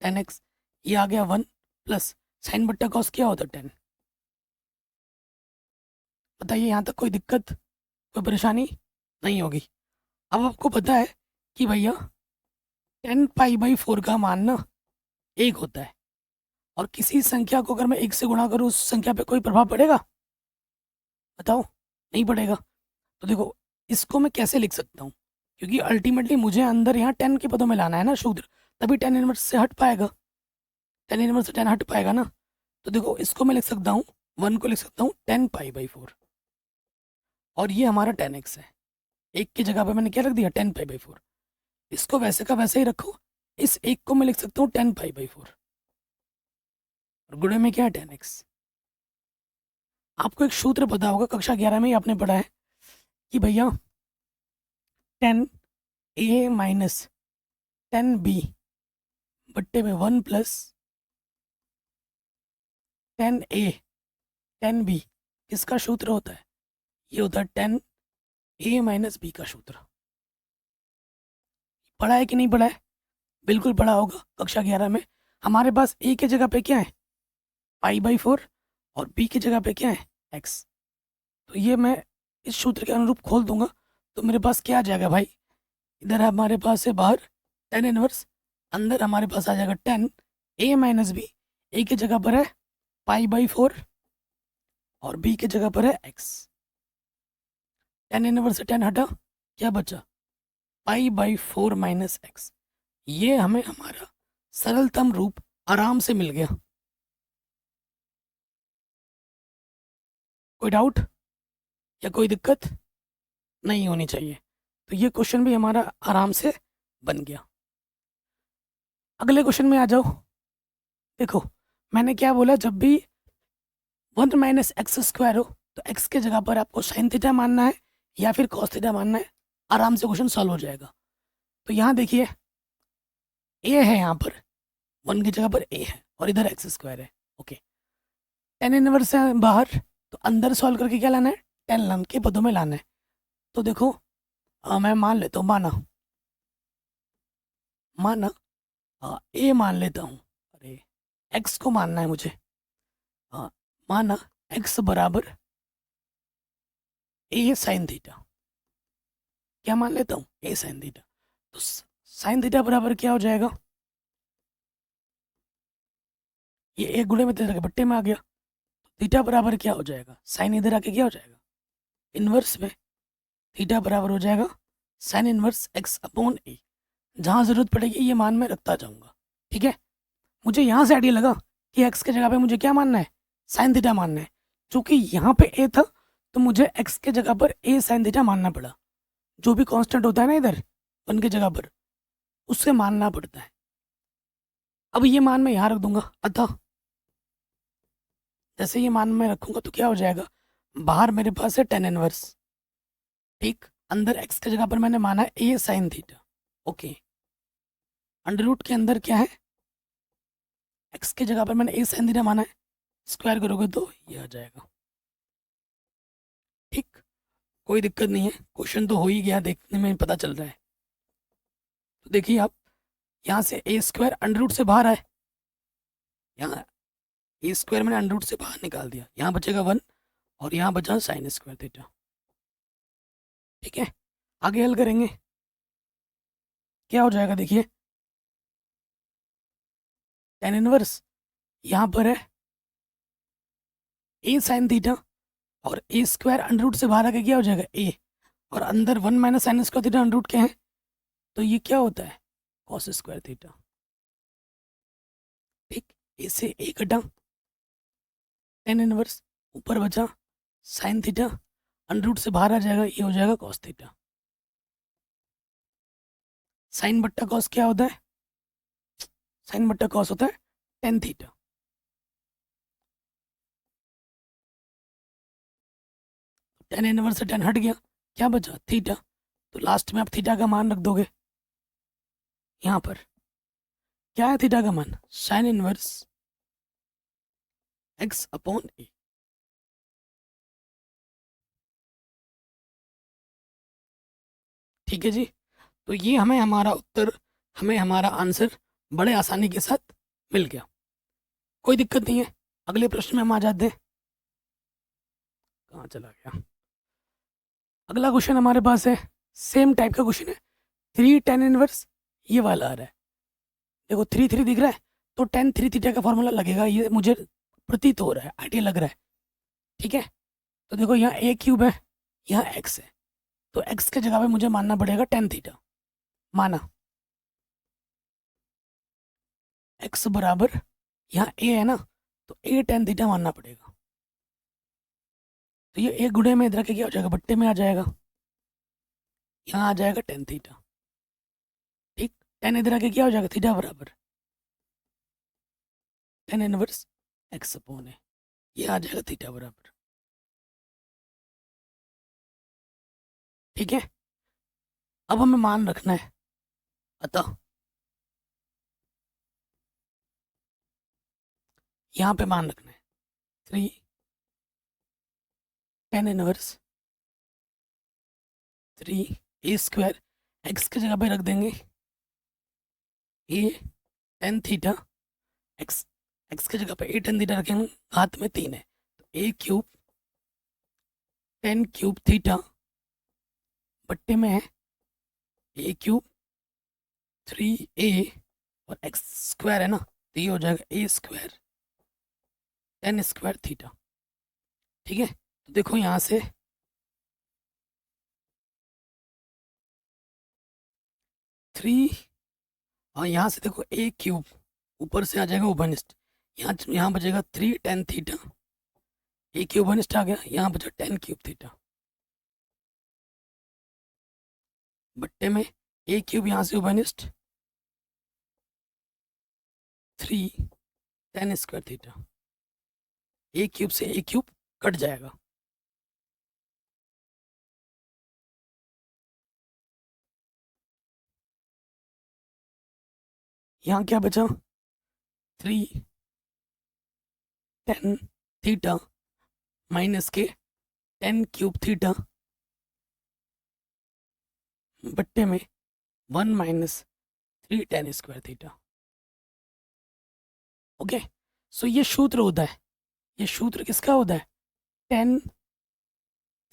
tan x, ये आ गया 1 प्लस साइन बट्टा कॉस क्या होता है? 10। बताइए, यहाँ तक कोई दिक्कत, कोई परेशानी नहीं होगी। अब आपको पता है कि भैया 10 पाई/4 का मान ना 1 होता है, और किसी संख्या को अगर मैं 1 से गुणा करूँ उस संख्या पे कोई प्रभाव पड़ेगा? बताओ, नहीं पड़ेगा। तो देखो, इसको मैं कैसे लिख सकता हूँ, क्योंकि अल्टीमेटली मुझे अंदर यहाँ 10 के पदों में लाना है ना शूद्र, तभी 10 इनवर्स से हट पाएगा, 10 इनवर्स से 10 हट पाएगा ना। तो देखो, इसको मैं लिख सकता हूँ, 1 को लिख सकता हूँ 10 पाई/4, और ये हमारा 10x है। एक की जगह पे मैंने क्या रख दिया? 10 पाई/4। इसको वैसे का वैसे ही रखो, इस एक को मैं लिख सकता हूँ 10 पाई/4, और गुणे में क्या है? 10x। आपको एक सूत्र पता होगा, कक्षा 11 में ही आपने पढ़ा है कि भैया 10a-10b बट्टे में 1 + 10a 10b किसका सूत्र होता है? ये होता है 10a-b का सूत्र। पढ़ा है कि नहीं पढ़ा है? बिल्कुल पढ़ा होगा कक्षा 11 में। हमारे पास a की जगह पे क्या है? पाई/4, और b की जगह पे क्या है? x। तो ये मैं इस सूत्र के अनुरूप खोल दूंगा, तो मेरे पास क्या आ जाएगा भाई? इधर हमारे पास है बाहर 10 इनवर्स, अंदर हमारे पास आ जाएगा 10a-b। a की जगह पर है पाई/4, और b की जगह पर है x। 10 इनवर्स से 10 हटा, क्या बचा? पाई/4 माइनस x। ये हमें हमारा सरलतम रूप आराम से मिल गया। कोई डाउट या कोई दिक्कत नहीं होनी चाहिए। तो ये क्वेश्चन भी हमारा आराम से बन गया। अगले क्वेश्चन में आ जाओ। देखो, मैंने क्या बोला, जब भी 1 - x² हो तो x के जगह पर आपको साइन थीटा मानना है या फिर कॉस थीटा मानना है, आराम से क्वेश्चन सॉल्व हो जाएगा। तो यहाँ देखिए, a है, यहाँ पर 1 की जगह पर a है, और इधर x² है। ओके, 10 इनवर्स है बाहर, तो अंदर सॉल्व करके क्या लाना है? 10 के पदों में लाना है। तो देखो, मैं मान लेता हूँ, माना a मान लेता हूँ। अरे, x को मानना है मुझे। माना x बराबर a साइन थीटा। क्या मान लेता हूँ? a sine theta. तो साइन थीटा बराबर क्या हो जाएगा? ये एक गुणे में थीटा के बट्टे में आ गया। थीटा बराबर क्या हो जाएगा? साइन इधर आके क्या हो जाएगा? इनवर्स में। थीटा बराबर हो जाएगा साइन इनवर्स x/a। जहाँ ज़रूरत पड़ेगी ये मान मैं रखता जाऊँगा। ठीक है, मुझे यहाँ से आइडिया लगा कि x के जगह पे मुझे क्या मानना है? साइन थीटा मानना है। चूँकि यहाँ पे a था, तो मुझे x के जगह पर a साइन थीटा मानना पड़ा। जो भी कांस्टेंट होता है ना इधर 1 की जगह पर, उससे मानना पड़ता है। अब ये मान मैं यहाँ रख दूंगा, अतः जैसे ये मान मैं रखूंगा तो क्या हो जाएगा? बाहर मेरे पास है 10 इनवर्स, ठीक, अंदर x की जगह पर मैंने माना है a sine theta. Okay, under root के अंदर क्या है? x की जगह पर मैंने a साइन थीटा माना है, स्क्वायर करोगे तो ये आ जाएगा। ठीक, कोई दिक्कत नहीं है, क्वेश्चन तो हो ही गया, देखने में पता चल रहा है। तो देखिए आप, यहाँ से a² अंडर रूट से बाहर आए, यहाँ a² मैंने अंडर रूट से बाहर निकाल दिया, यहाँ बचेगा 1, और यहाँ बचा साइन स्क्वायर थीटा। ठीक है, आगे हल करेंगे, क्या हो जाएगा? देखिए, 10 इनवर्स यहाँ पर है a साइन थीटा, और a² अंडर रूट से बाहर आके क्या हो जाएगा? a, और अंदर 1 - sine square theta under root क्या है? तो ये क्या होता है? Cos square theta. ठीक, a से a कटा, 10 इनवर्स ऊपर बचा साइन थीटा, अंडर रूट से बाहर आ जाएगा, ये हो जाएगा कॉस थीटा। साइन बट्टा कॉस क्या होता है? साइन बट्टा कॉस होता है टेन थीटा। टेन इनवर्स से 10 हट गया, क्या बचा? थीटा। तो लास्ट में आप थीटा का मान रख दोगे यहाँ पर। क्या है थीटा का मान? Sine inverse x/a। ठीक है जी, तो ये हमें हमारा उत्तर, हमें हमारा आंसर बड़े आसानी के साथ मिल गया। कोई दिक्कत नहीं है, अगले प्रश्न में हम आ जाते हैं। कहाँ चला गया? अगला क्वेश्चन हमारे पास है, सेम टाइप का क्वेश्चन है, 3 tan इनवर्स, ये वाला आ रहा है। देखो 3 3 दिख रहा है, तो tan 3 थीटा का फॉर्मूला लगेगा, ये मुझे प्रतीत हो रहा है, आइडिया लग रहा है। ठीक है, तो देखो यहाँ a क्यूब है, यहाँ x है, तो x के जगह पे मुझे मानना पड़ेगा tan थीटा। माना x बराबर, यहाँ a है ना, तो a tan थीटा मानना पड़ेगा। तो ये एक गुणे में इधर के क्या हो जाएगा, बट्टे में आ जाएगा, यहाँ आ जाएगा tan थीटा। ठीक, tan इधर आके क्या हो जाएगा, थीटा बराबर tan इनवर्स x अपॉन है, ये आ जाएगा थीटा बराबर। ठीक है, अब हमें मान रखना है, अतः यहाँ पे मान रखना है 3 tan inverse 3 a square, x की जगह पे रख देंगे a tan थीटा, x की जगह पे a tan थीटा रखेंगे, हाथ में 3 है, तो a cube tan cube theta बट्टे में है a क्यूब 3a और x स्क्वायर है ना, तो ये हो जाएगा a square tan square theta. ठीक है, तो देखो यहाँ से 3, और यहाँ से देखो a क्यूब ऊपर से आ जाएगा ओवरनिस्ट, यहाँ बचेगा 3 tan थीटा, a क्यूब ओवरनिस्ट आ गया, यहाँ बचा tan क्यूब थीटा बट्टे में a क्यूब, यहाँ से ओवरनिस्ट 3 tan square theta, a cube से a क्यूब कट जाएगा, यहाँ क्या बचा 3 tan थीटा माइनस के tan क्यूब थीटा बट्टे में 1 minus 3 tan square theta. Okay, so ये सूत्र होता है, ये सूत्र किसका होता है, tan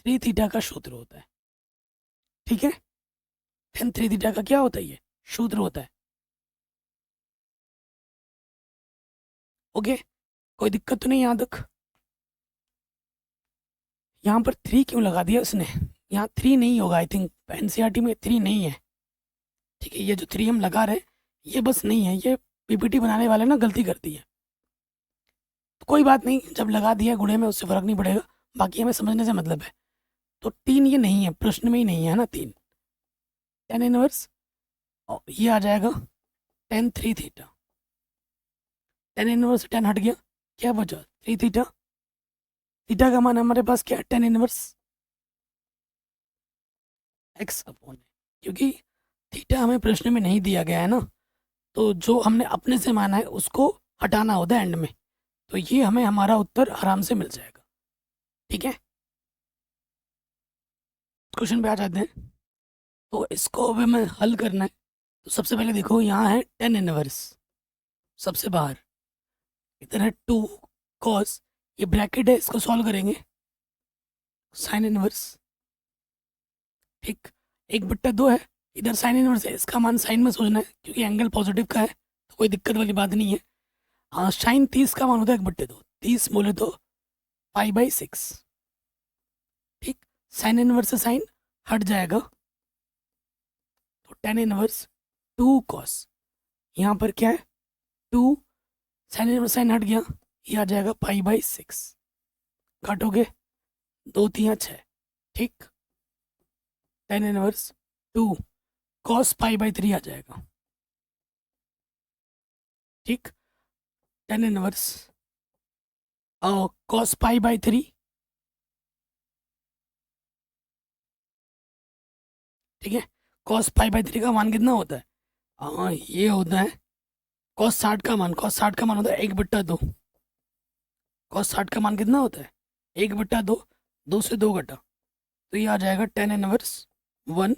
3 थीटा का सूत्र होता है। ठीक है, tan 3 थीटा का क्या होता है, ये सूत्र होता है। ओके, कोई दिक्कत तो नहीं यहाँ तक? यहाँ पर 3 क्यों लगा दिया उसने, यहाँ 3 नहीं होगा, आई थिंक एनसीईआरटी में 3 नहीं है। ठीक है, ये जो 3 हम लगा रहे हैं ये बस नहीं है, ये पीपीटी बनाने वाले ना गलती करती है। तो कोई बात नहीं, जब लगा दिया गुणे में उससे फर्क नहीं पड़ेगा, बाकी हमें समझने से मतलब है। तो 3 ये नहीं है, प्रश्न में ही नहीं है ना 3, tan इनवर्स, और ये आ जाएगा tan 3 थीटा, tan इनवर्स से tan हट गया, क्या बचा 3 थीटा, थीटा का मान हमारे पास क्या है, tan इनवर्स x अपॉन है, क्योंकि थीटा हमें प्रश्न में नहीं दिया गया है ना, तो जो हमने अपने से माना है उसको हटाना होता है एंड में, तो ये हमें हमारा उत्तर आराम से मिल जाएगा। ठीक है, क्वेश्चन पे आ जाते हैं। तो इसको अब हमें हल करना है, तो सबसे पहले देखो यहाँ है tan इनवर्स, सबसे बाहर इधर है 2 cos, ये ब्रैकेट है, इसको सॉल्व करेंगे, sin इनवर्स, ठीक 1/2 है, इधर sin इनवर्स है, इसका मान साइन में सोचना है क्योंकि एंगल पॉजिटिव का है, तो कोई दिक्कत वाली बात नहीं है। हाँ, साइन 30 का मान होता है 1/2, 30 बोले तो π/6। ठीक, साइन इनवर्स से साइन हट जाएगा, तो tan इनवर्स 2 cos, यहाँ पर क्या है 2, साइन इनवर्स साइन हट गया, ये आ जाएगा π/6, काटोगे 2 3 6, ठीक, tan इनवर्स 2 cos π/3 आ जाएगा। ठीक, tan इनवर्स cos π/3, ठीक है, cos π/3 का मान कितना होता है, ये होता है cos 60 का मान, cos 60 का मान होता है 1/2, cos 60 का मान कितना होता है 1/2, 2 से 2 घटा, तो ये आ जाएगा tan इनवर्स 1,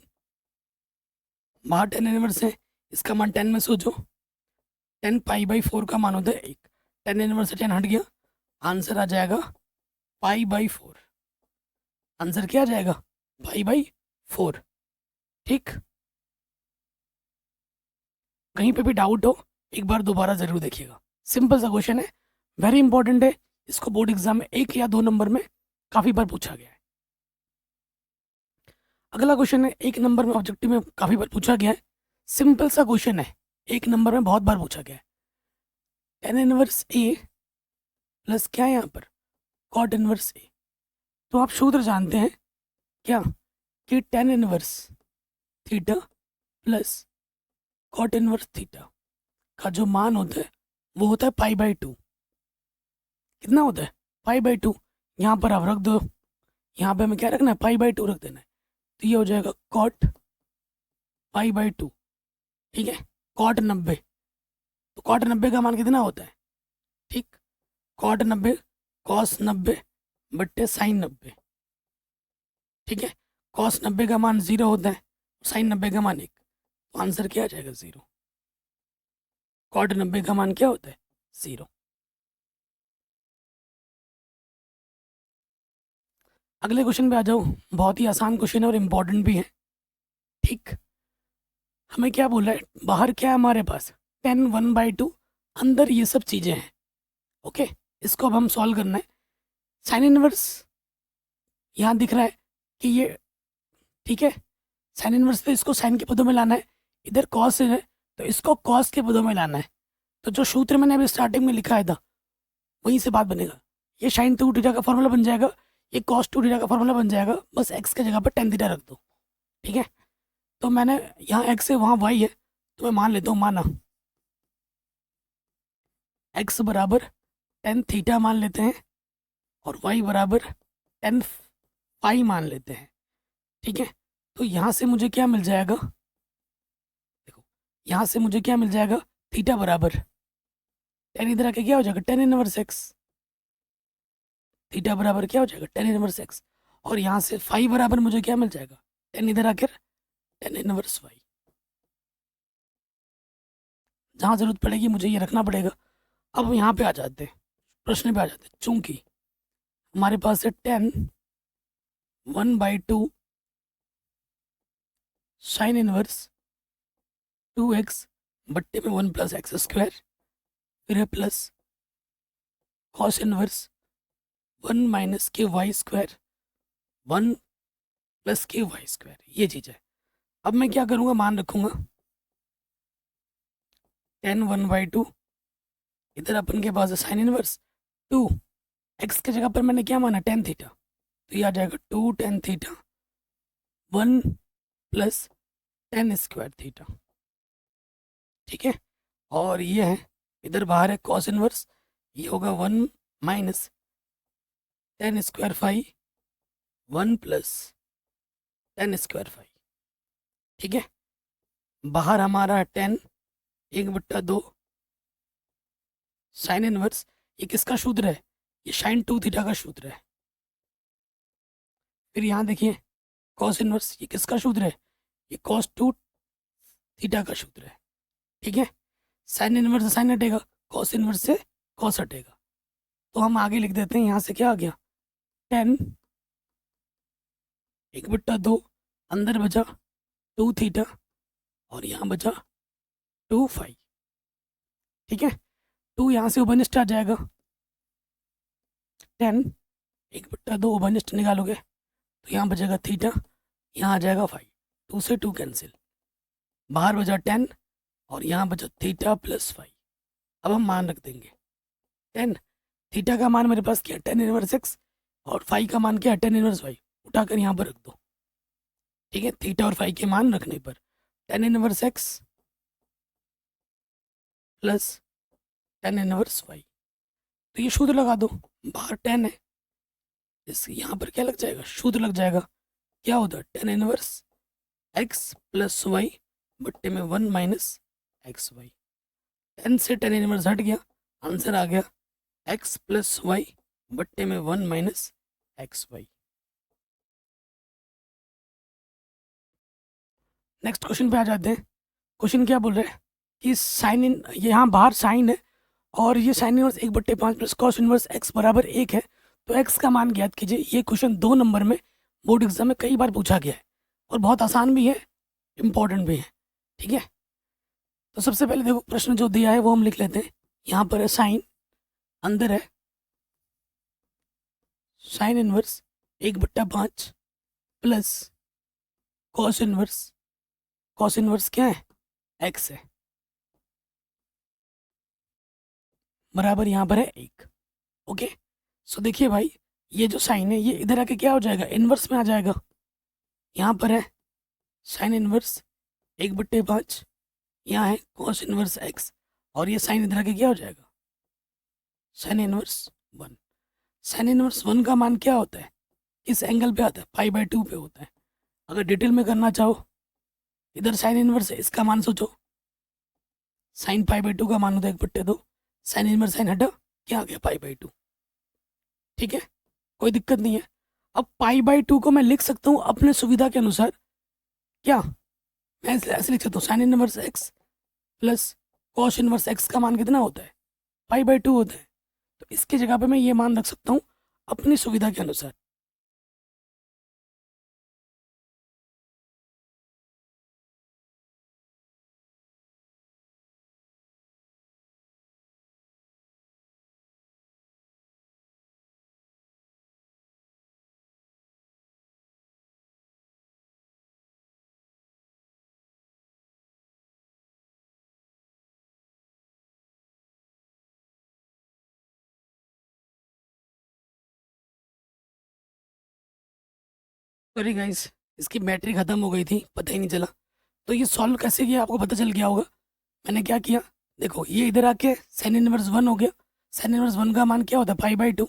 बाहर tan इनवर्स है, इसका मान 10 में सोचो, 10 π/4 का मान होता है 1, टेन इनवर्स से टेन हट गया, आंसर आ जाएगा π/4। आंसर क्या आ जाएगा? π/4। ठीक, कहीं पे भी डाउट हो एक बार दोबारा जरूर देखिएगा। सिंपल सा क्वेश्चन है, वेरी इंपॉर्टेंट है, इसको बोर्ड एग्जाम में 1 या 2 नंबर में काफी बार पूछा गया है। अगला क्वेश्चन है, 1 नंबर में ऑब्जेक्टिव में काफी बार पूछा गया है, सिंपल सा क्वेश्चन है, 1 नंबर में बहुत बार पूछा गया है। टेन इनवर्स ए प्लस क्या है यहाँ पर? Cot inverse a. तो आप सूत्र जानते हैं क्या कि tan inverse theta plus cot inverse theta का जो मान होता है वो होता है π/2। कितना होता है? π/2। यहाँ पर आप रख दो, यहाँ पे हमें क्या रखना है? π/2 रख देना है। तो ये हो जाएगा कॉट π/2। ठीक है, कॉट 90, तो कॉट 90 का मान कितना होता है? ठीक, कॉट 90 कॉस 90 बट्टे साइन 90। ठीक है, कॉस 90 का मान 0 होता है, साइन 90 का मान 1, तो आंसर क्या आ जाएगा? 0। कॉट 90 का मान क्या होता है? 0। अगले क्वेश्चन पे आ जाओ, बहुत ही आसान क्वेश्चन है और इम्पोर्टेंट भी है। ठीक, हमें क्या बोल रहा है? बाहर क्या है हमारे पास? 10 1/2, अंदर ये सब चीज़ें हैं। ओके, इसको अब हम सॉल्व करना है। साइन इनवर्स यहाँ दिख रहा है कि ये, ठीक है, साइन इनवर्स तो इसको साइन के पदों में लाना है, इधर कॉस है तो इसको कॉस के पदों में लाना है। तो जो सूत्र मैंने अभी स्टार्टिंग में लिखा है था वहीं से बात बनेगा। ये साइन 2 थीटा का फॉर्मूला बन जाएगा, ये कॉस 2 थीटा का फॉर्मूला बन जाएगा, बस एक्स की जगह पर टेन थीटा रख दो। ठीक है, तो मैंने यहाँ एक्स है वहाँ वाई है, तो मैं मान लेता हूँ, माना एक्स बराबर टेन थीटा मान लेते हैं और वाई बराबर टेन पाई मान लेते हैं। ठीक है, तो यहाँ से मुझे क्या मिल जाएगा? देखो, यहाँ से मुझे क्या मिल जाएगा? थीटा बराबर टेन, इधर आके क्या हो जाएगा? Tan inverse x. थीटा बराबर क्या हो जाएगा? Tan inverse x. और यहाँ से फाई बराबर मुझे क्या मिल जाएगा? टेन, इधर आकर टेन इनवर्स वाई। जहाँ जरूरत पड़ेगी मुझे ये रखना पड़ेगा। अब यहाँ पे आ जाते हैं, प्रश्न पे आ जाते हैं। चूंकि हमारे पास है 10 1/2 साइन इनवर्स 2x बट्टे में 1 + x², फिर है plus cos inverse 1 - ky², 1 + ky², ये चीज़ है। अब मैं क्या करूँगा? मान रखूँगा 10 1/2, इधर अपन के पास है साइन इनवर्स 2, एक्स की जगह पर मैंने क्या माना? टेन थीटा, तो ये आ जाएगा 2 tan थीटा 1 + tan² थीटा। ठीक है, और ये है, इधर बाहर है कॉस इनवर्स, ये होगा 1 - tan² फाई 1 + tan² फाई। ठीक है, बाहर हमारा 10 1/2 साइन इनवर्स, ये किसका सूत्र है? ये साइन 2 थीटा का सूत्र है। फिर यहाँ देखिए कॉस इनवर्स, ये किसका सूत्र है? ये कॉस 2 थीटा का सूत्र है। ठीक है, साइन इनवर्स से साइन हटेगा, कॉस इनवर्स से कॉस हटेगा, तो हम आगे लिख देते हैं। यहाँ से क्या आ गया? 10 1/2, अंदर बचा 2 थीटा और यहाँ बचा 2 फाई। ठीक है, 2 यहाँ से उभयनिष्ठ आ जाएगा, 10 1/2 उभयनिष्ठ निकालोगे तो यहाँ बचेगा थीटा, यहाँ आ जाएगा फाई, 2 से 2 कैंसिल, बाहर बचा 10 और यहाँ बचा थीटा प्लस फाई। अब हम मान रख देंगे 10, थीटा का मान मेरे पास क्या? 10 इनवर्स एक्स, और फाई का मान क्या है? 10 इनवर्स फाई, उठाकर यहाँ पर रख दो। ठीक है, थीटा और फाई के मान रखने पर 10 inverse x plus 10 inverse phi, तो ये सूत्र लगा दो, बाहर 10 है, इस यहाँ पर क्या लग जाएगा? सूत्र लग जाएगा, क्या होता है? 10 इनवर्स एक्स प्लस वाई बट्टे में 1 - xy। 10 से 10 इनवर्स हट गया, आंसर आ गया x + y बट्टे में 1 - xy। नेक्स्ट क्वेश्चन पे आ जाते हैं। क्वेश्चन क्या बोल रहे हैं कि साइन इन, यहाँ बाहर साइन है और ये sine inverse 1/5 plus cos inverse x बराबर 1 है। तो x का मान ज्ञात कीजिए। ये क्वेश्चन 2 नंबर में बोर्ड एग्जाम में कई बार पूछा गया है और बहुत आसान भी है, इम्पोर्टेंट भी है। ठीक है, तो सबसे पहले देखो प्रश्न जो दिया है वो हम लिख लेते हैं। यहाँ पर है साइन, अंदर है sine inverse 1/5 plus cos inverse क्या है, x है, बराबर यहाँ पर है 1। ओके, सो देखिए भाई, ये जो साइन है ये इधर आके क्या हो जाएगा, इनवर्स में आ जाएगा। यहाँ पर है साइन इनवर्स 1/5, यहाँ है कॉस इनवर्स x, और ये साइन इधर आके क्या हो जाएगा, साइन इनवर्स 1। साइन इनवर्स 1 का मान क्या होता है, किस एंगल पे आता है, π/2 पे होता है। अगर डिटेल में करना चाहो, इधर साइन इनवर्स है, इसका मान सोचो, साइन π/2 का मान होता है 1/2, साइन इनवर्स साइन हटा, क्या आ गया π/2। ठीक है, कोई दिक्कत नहीं है। अब π/2 को मैं लिख सकता हूँ अपने सुविधा के अनुसार, क्या मैं ऐसे लिख सकता हूँ, sine inverse x plus cos inverse x का मान कितना होता है, π/2 होता है। तो इसकी जगह पे मैं ये मान रख सकता हूँ अपनी सुविधा के अनुसार। सॉरी गाइस, इसकी बैटरी ख़त्म हो गई थी, पता ही नहीं चला। तो ये सॉल्व कैसे किया आपको पता चल गया होगा। मैंने क्या किया, देखो ये इधर आके साइन इनवर्स 1 हो गया। साइन इनवर्स 1 का मान क्या होता है, π/2।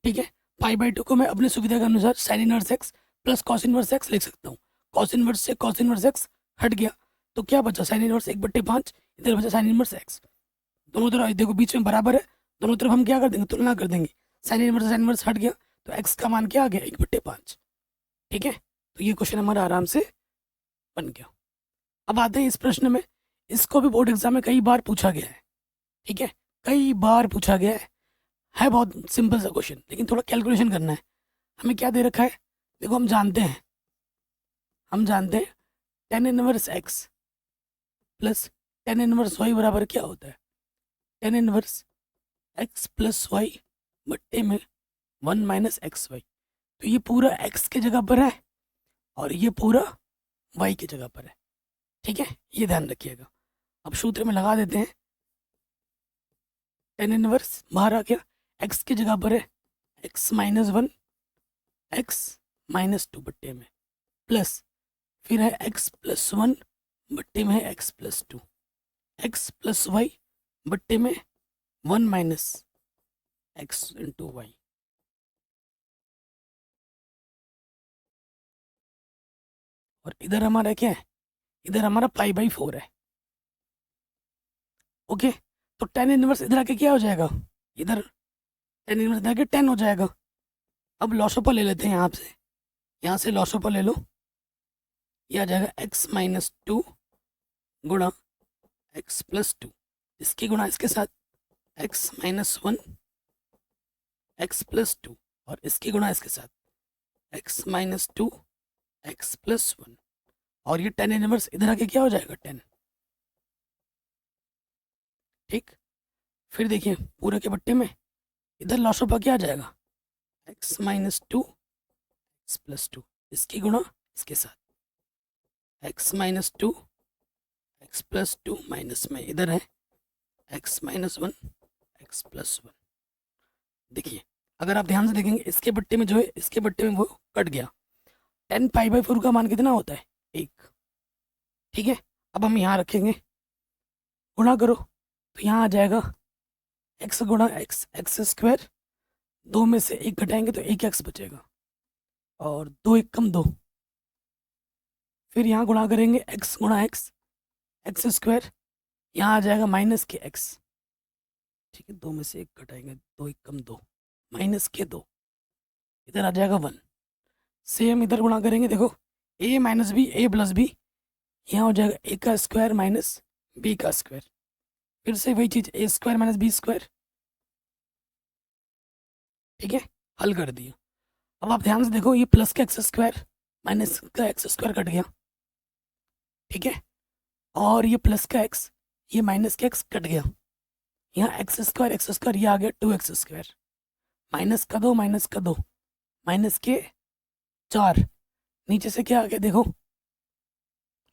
ठीक है, π/2 को मैं अपनी सुविधा के अनुसार sine inverse x plus cos inverse x लिख सकता हूँ। कॉस इनवर्स से कॉस इनवर्स x हट गया, तो क्या बचा, साइन इनवर्स 1/5, इधर बचा साइन इनवर्स x। दोनों तरफ देखो बीच में बराबर है, दोनों तरफ हम क्या कर देंगे, तुलना कर देंगे। साइन इनवर्स हट गया, तो x का मान क्या आ गया, 1/5। ठीक है, तो ये क्वेश्चन हमारा आराम से बन गया। अब आते हैं इस प्रश्न में, इसको भी बोर्ड एग्जाम में कई बार पूछा गया है। ठीक है, कई बार पूछा गया है बहुत सिंपल सा क्वेश्चन, लेकिन थोड़ा कैलकुलेशन करना है। हमें क्या दे रखा है, देखो हम जानते हैं tan inverse x plus tan inverse y बराबर क्या होता है, tan inverse x plus y बट्टे में 1 माइनस एक्स वाई। तो ये पूरा एक्स के जगह पर है और ये पूरा वाई की जगह पर है। ठीक है, ये ध्यान रखिएगा। अब सूत्र में लगा देते हैं, टेन इनवर्स बाहर आ गया, एक्स की जगह पर है एक्स माइनस 1 एक्स माइनस 2 बट्टे में, प्लस फिर है एक्स प्लस 1 बट्टे में है x plus 2, x plus y बट्टे में 1 माइनस एक्स इंटू वाई। और इधर हमारा क्या है, इधर हमारा π/4 है। ओके, तो टेन इनवर्स इधर आके क्या हो जाएगा, इधर टेन इनवर्स इधर आके 10 हो जाएगा। अब लॉसोपा ले लेते हैं यहाँ से लॉसोपा ले लो, ये आ जाएगा एक्स माइनस 2 गुणा एक्स प्लस 2, इसकी गुणा इसके साथ एक्स माइनस 1 एक्स प्लस 2, और इसकी गुणा इसके साथ एक्स माइनस 2 एक्स प्लस 1, और ये टेन इनवर्स इधर आके क्या हो जाएगा, 10। ठीक, फिर देखिए पूरे के बट्टे में इधर लॉसोपा क्या आ जाएगा, एक्स माइनस 2 एक्स प्लस 2, इसकी गुणा इसके साथ x minus 2 x plus 2 minus में इधर है एक्स माइनस 1 एक्स प्लस 1। देखिए अगर आप ध्यान से देखेंगे, इसके बट्टे में जो है, इसके बट्टे में वो कट गया। 10 π/4 का मान कितना होता है, 1। ठीक है, अब हम यहाँ रखेंगे, गुणा करो तो यहाँ आ जाएगा एक्स गुणा एक्स एक्स स्क्वायर, 2 में से 1 घटाएंगे तो 1 एक्स बचेगा, और 2 1 कम 2। फिर यहाँ गुणा करेंगे एक्स गुणा एक्स एक्स स्क्वायर, यहाँ आ जाएगा माइनस के एक्स। ठीक है, 2 में से 1 घटाएंगे, 2 1 कम 2, माइनस के 2, इधर आ जाएगा 1। सेम इधर गुणा करेंगे, देखो ए माइनस बी ए प्लस बी, यहाँ हो जाएगा ए का स्क्वायर माइनस बी का स्क्वायर, फिर से वही चीज़ ए स्क्वायर माइनस बी स्क्वायर, ठीक है, हल कर दिया। अब आप ध्यान से देखो, ये प्लस का एक्स स्क्वायर माइनस का एक्स स्क्वायर कट गया, ठीक है, और ये प्लस का एक्स, ये माइनस का एक्स कट गया। यहाँ एक्स स्क्वायर ये आ गया 2x स्क्वायर, माइनस का दो माइनस का दो, माइनस के 4, नीचे से क्या आ गया देखो,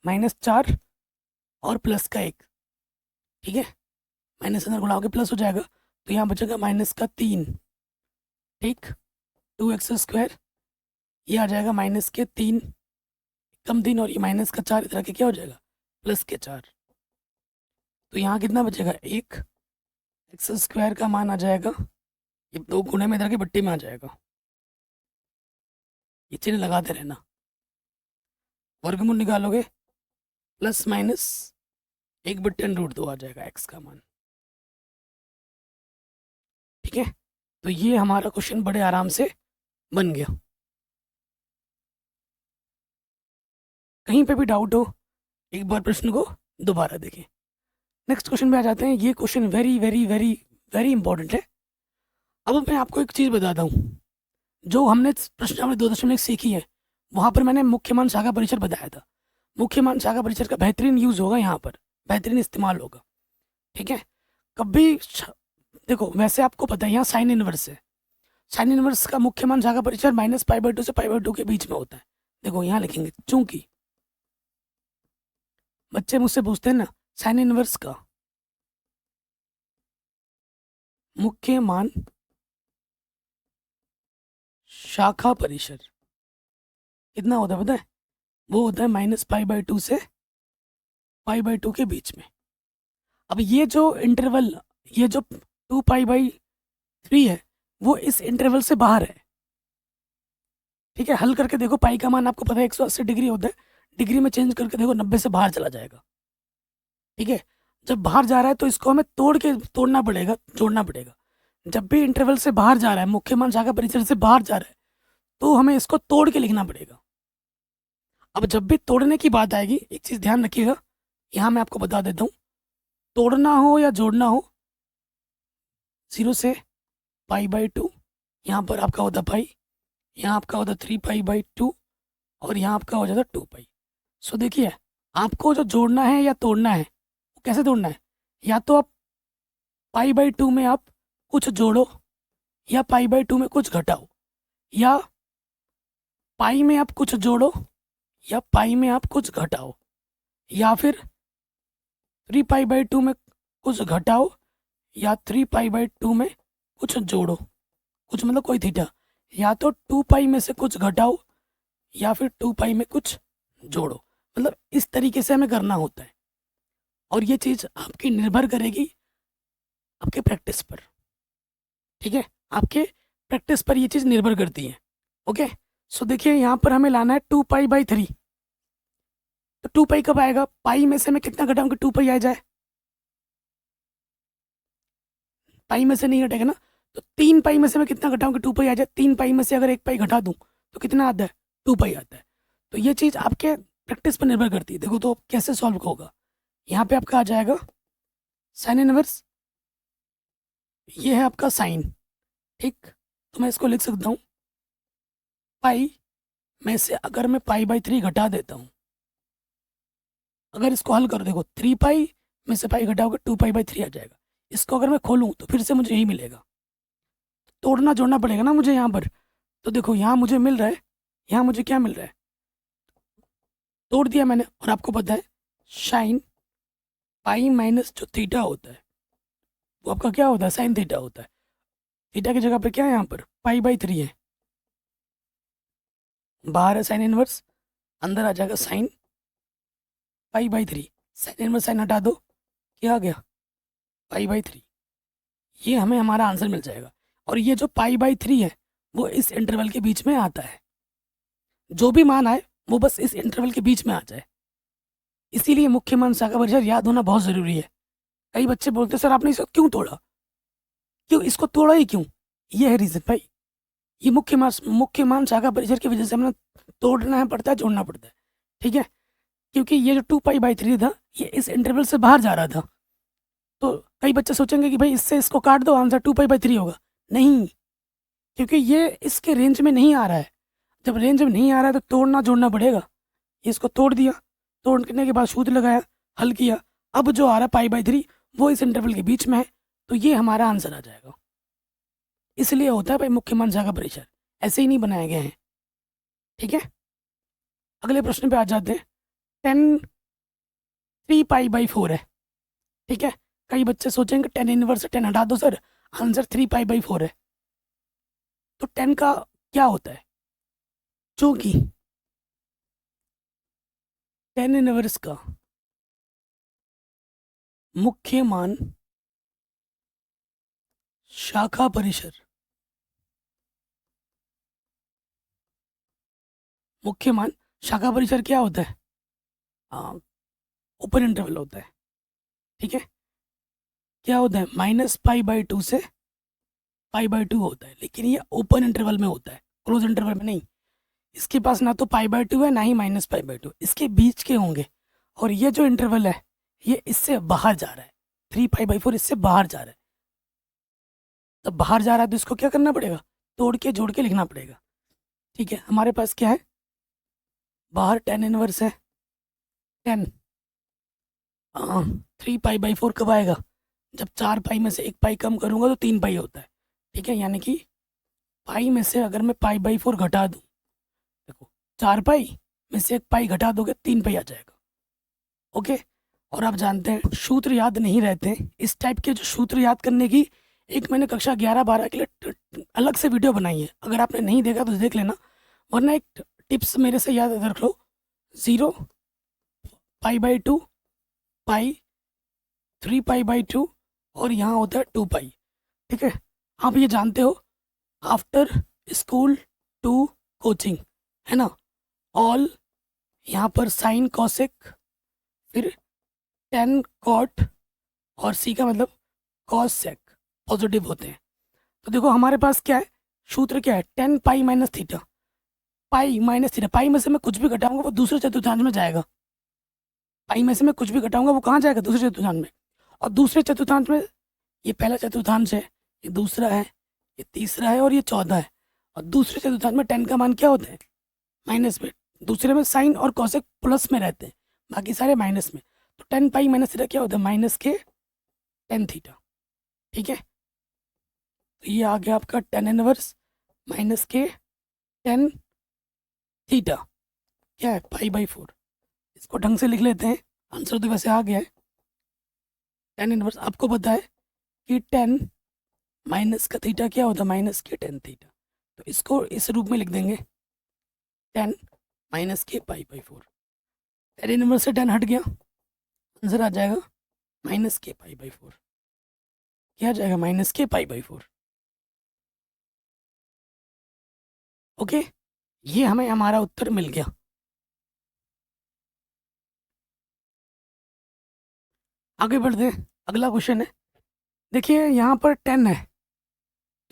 -4 और प्लस का 1, ठीक है, माइनस अंदर गुणा के प्लस हो जाएगा, तो यहाँ बचेगा -3, ठीक, 2x स्क्वायर, ये आ जाएगा -3 कम 3, और ये -4 इधर के क्या हो जाएगा, +4। तो यहाँ कितना बचेगा, 1 एक्स स्क्वायर का मान आ जाएगा, ये 2 गुणे में इधर के बट्टी में आ जाएगा, ये चिन्ह लगाते रहना, वर्गमूल निकालोगे प्लस माइनस 1/√2 आ जाएगा एक्स का मान, ठीक है। तो ये हमारा क्वेश्चन बड़े आराम से बन गया। कहीं पे भी डाउट हो, एक बार प्रश्न को दोबारा देखें। नेक्स्ट क्वेश्चन पे आ जाते हैं। ये question very very very very important है। अब मैं आपको एक चीज़ बताता हूँ, जो हमने प्रश्नावली 2.1 सीखी है, वहाँ पर मैंने मुख्य मान शाखा परिचय बताया था। मुख्य मान शाखा परिचय का बेहतरीन यूज़ होगा, यहाँ पर बेहतरीन इस्तेमाल होगा, ठीक है। कभी देखो, वैसे आपको पता है यहाँ साइन इनवर्स है, साइन इनवर्स का मुख्य मान शाखा परिचय -π/2 से π/2 के बीच में होता है। देखो यहाँ लिखेंगे, चूंकि बच्चे मुझसे पूछते हैं ना, साइन इनवर्स का मुख्य मान शाखा परिसर कितना होता है पता है, वो होता है -π/2 से π/2 के बीच में। अब ये जो इंटरवल, ये जो 2π/3 है, वो इस इंटरवल से बाहर है, ठीक है। हल करके देखो, पाई का मान आपको पता है 180 डिग्री होता है, डिग्री में चेंज करके देखो 90 से बाहर चला जाएगा, ठीक है। जब बाहर जा रहा है तो इसको हमें तोड़ना पड़ेगा, जोड़ना पड़ेगा। जब भी इंटरवल से बाहर जा रहा है, मुख्य मान शाखा परिसर से बाहर जा रहा है, तो हमें इसको तोड़ के लिखना पड़ेगा। अब जब भी तोड़ने की बात आएगी, एक चीज़ ध्यान रखिएगा, यहाँ मैं आपको बता देता हूँ, तोड़ना हो या जोड़ना हो, 0 से π/2, यहाँ पर आपका होता पाई, यहाँ आपका होता 3π/2, और यहाँ आपका हो जाता 2π। सो देखिए, आपको जो जोड़ना है या तोड़ना है, वो कैसे तोड़ना है, या तो आप π/2 में आप कुछ जोड़ो, या π/2 में कुछ घटाओ, या पाई में आप कुछ जोड़ो, या पाई में आप कुछ घटाओ, या फिर 3π/2 में कुछ घटाओ, या 3π/2 में कुछ जोड़ो, कुछ मतलब कोई थीटा, या तो 2π में से कुछ घटाओ, या फिर 2π में कुछ जोड़ो। मतलब इस तरीके से हमें करना होता है, और ये चीज़ आपकी निर्भर करेगी आपके प्रैक्टिस पर, ठीक है, आपके प्रैक्टिस पर ये चीज़ निर्भर करती है। ओके, सो देखिए यहाँ पर हमें लाना है 2π/3, तो 2π कब आएगा, पाई में से मैं कितना घटाऊंगा, 2π आ जाए, पाई में से नहीं घटेगा ना, तो 3π में से मैं कितना घटाऊंगा, 2π आ जाए। 3π में से अगर 1π घटा दूं तो कितना आता है, 2π आता है। तो ये चीज़ आपके प्रैक्टिस पर निर्भर करती है। देखो तो कैसे सॉल्व होगा, यहाँ पे आपका आ जाएगा साइन इनवर्स, ये है आपका साइन, ठीक, तो मैं इसको लिख सकता हूँ, पाई में से अगर मैं π/3 घटा देता हूँ, अगर इसको हल कर देखो, 3π में से पाई घटाओगे 2π/3 आ जाएगा। इसको अगर मैं खोलूँ तो फिर से मुझे यही मिलेगा, तोड़ना जोड़ना पड़ेगा ना मुझे यहाँ पर। तो देखो यहाँ मुझे मिल रहा है, यहाँ मुझे क्या मिल रहा है, तोड़ दिया मैंने, और आपको पता है साइन पाई माइनस जो थीटा होता है, वो आपका क्या होता है, साइन थीटा होता है। थीटा की जगह पे क्या है, यहाँ पर π/3 है, बाहर है साइन इनवर्स, अंदर आ जाएगा साइन π/3, साइन इनवर्स साइन हटा दो, क्या आ गया, π/3। ये हमें हमारा आंसर मिल जाएगा। और ये जो π/3 है वो इस इंटरवल के बीच में आता है, जो भी मान आए वो बस इस इंटरवल के बीच में आ जाए। इसीलिए मुख्य मान शाखा परिसर याद होना बहुत ज़रूरी है। कई बच्चे बोलते हैं सर आपने इसको क्यों तोड़ा, क्यों इसको तोड़ा ही क्यों, ये है रीज़न भाई, ये मुख्य मान शाखा परिसर की वजह से हमें तोड़ना है पड़ता है, जोड़ना पड़ता है, ठीक है। क्योंकि ये जो 2π/3 था, ये इस इंटरवल से बाहर जा रहा था, तो कई बच्चे सोचेंगे कि भाई इससे इसको काट दो, आंसर 2π/3 होगा। नहीं, क्योंकि ये इसके रेंज में नहीं आ रहा है। जब रेंज में नहीं आ रहा है तो तोड़ना जोड़ना पड़ेगा। इसको तोड़ दिया, तोड़ने के बाद सूत्र लगाया, हल किया, अब जो आ रहा है π/3 वो इस इंटरवल के बीच में है, तो ये हमारा आंसर आ जाएगा। इसलिए होता है भाई मुख्य मान शाखा परीक्षण, ऐसे ही नहीं बनाए गए हैं। ठीक है, अगले प्रश्न पे आ जाते हैं। 10 3π/4 है। ठीक है, कई बच्चे सोचेंगे 10 इनवर्स 10 हटा दो सर, आंसर 3π/4 है। तो 10 का क्या होता है, चूंकि 10 इनवर्स का मुख्य मान शाखा परिसर, मुख्य मान शाखा परिसर क्या होता है, ओपन इंटरवल होता है। ठीक है, क्या होता है, -π/2 से π/2 होता है, लेकिन ये ओपन इंटरवल में होता है, क्लोज इंटरवल में नहीं। इसके पास ना तो π/2 है ना ही -π/2, इसके बीच के होंगे। और ये जो इंटरवल है ये इससे बाहर जा रहा है, 3π/4 इससे बाहर जा रहा है। तब बाहर जा रहा है तो इसको क्या करना पड़ेगा, तोड़ के जोड़ के लिखना पड़ेगा। ठीक है, हमारे पास क्या है, बाहर 10 इनवर्स है, 10 3π/4 कब आएगा, जब 4π में से 1π कम करूँगा तो 3π होता है। ठीक है, यानी कि पाई में से अगर मैं π/4 घटा दूँ, देखो 4π में से 1π घटा दोगे 3π आ जाएगा। ओके, और आप जानते हैं सूत्र याद नहीं रहते, इस टाइप के जो सूत्र याद करने की एक मैंने कक्षा 11-12 के लिए अलग से वीडियो बनाई है, अगर आपने नहीं देखा तो देख लेना, वरना एक टिप्स मेरे से याद रख लो, 0 π/2 पाई 3π/2 और यहाँ होता है 2π। ठीक है, आप ये जानते हो आफ्टर स्कूल टू कोचिंग, है ना, ऑल यहाँ पर साइन कॉसेक, फिर 10 कॉट और सी का मतलब कॉस सेक पॉजिटिव होते हैं। तो देखो हमारे पास क्या है, सूत्र क्या है, 10π - थीटा, पाई माइनस थीटा, पाई में से मैं कुछ भी घटाऊंगा वो दूसरे चतुर्थांश में जाएगा। पाई में से मैं कुछ भी घटाऊंगा वो कहाँ जाएगा, दूसरे चतुर्थांश में। और दूसरे चतुर्थांश में ये पहला चतुर्थांश है, ये दूसरा है, ये तीसरा है और ये चौथा है। और दूसरे चतुर्थांश में 10 का मान क्या होता है, माइनस में। दूसरे में साइन और कॉसेक प्लस में रहते हैं, बाकी सारे माइनस में। तो 10π - थीटा क्या होता है, -10 थीटा। ठीक है, तो ये आ गया आपका 10 इनवर्स -10 थीटा, क्या है π/4। इसको ढंग से लिख लेते हैं, आंसर तो वैसे आ गया है। 10 इनवर्स आपको पता है कि 10 माइनस का थीटा क्या होता है, -10 थीटा। तो इसको इस रूप में लिख देंगे, 10 -π/4। 10 इनवर्स से 10 हट गया, आंसर आ जाएगा -π/4। क्या आ जाएगा, -π/4। ओके, ये हमें हमारा उत्तर मिल गया। आगे बढ़ते हैं, अगला क्वेश्चन है। देखिए यहाँ पर 10 है,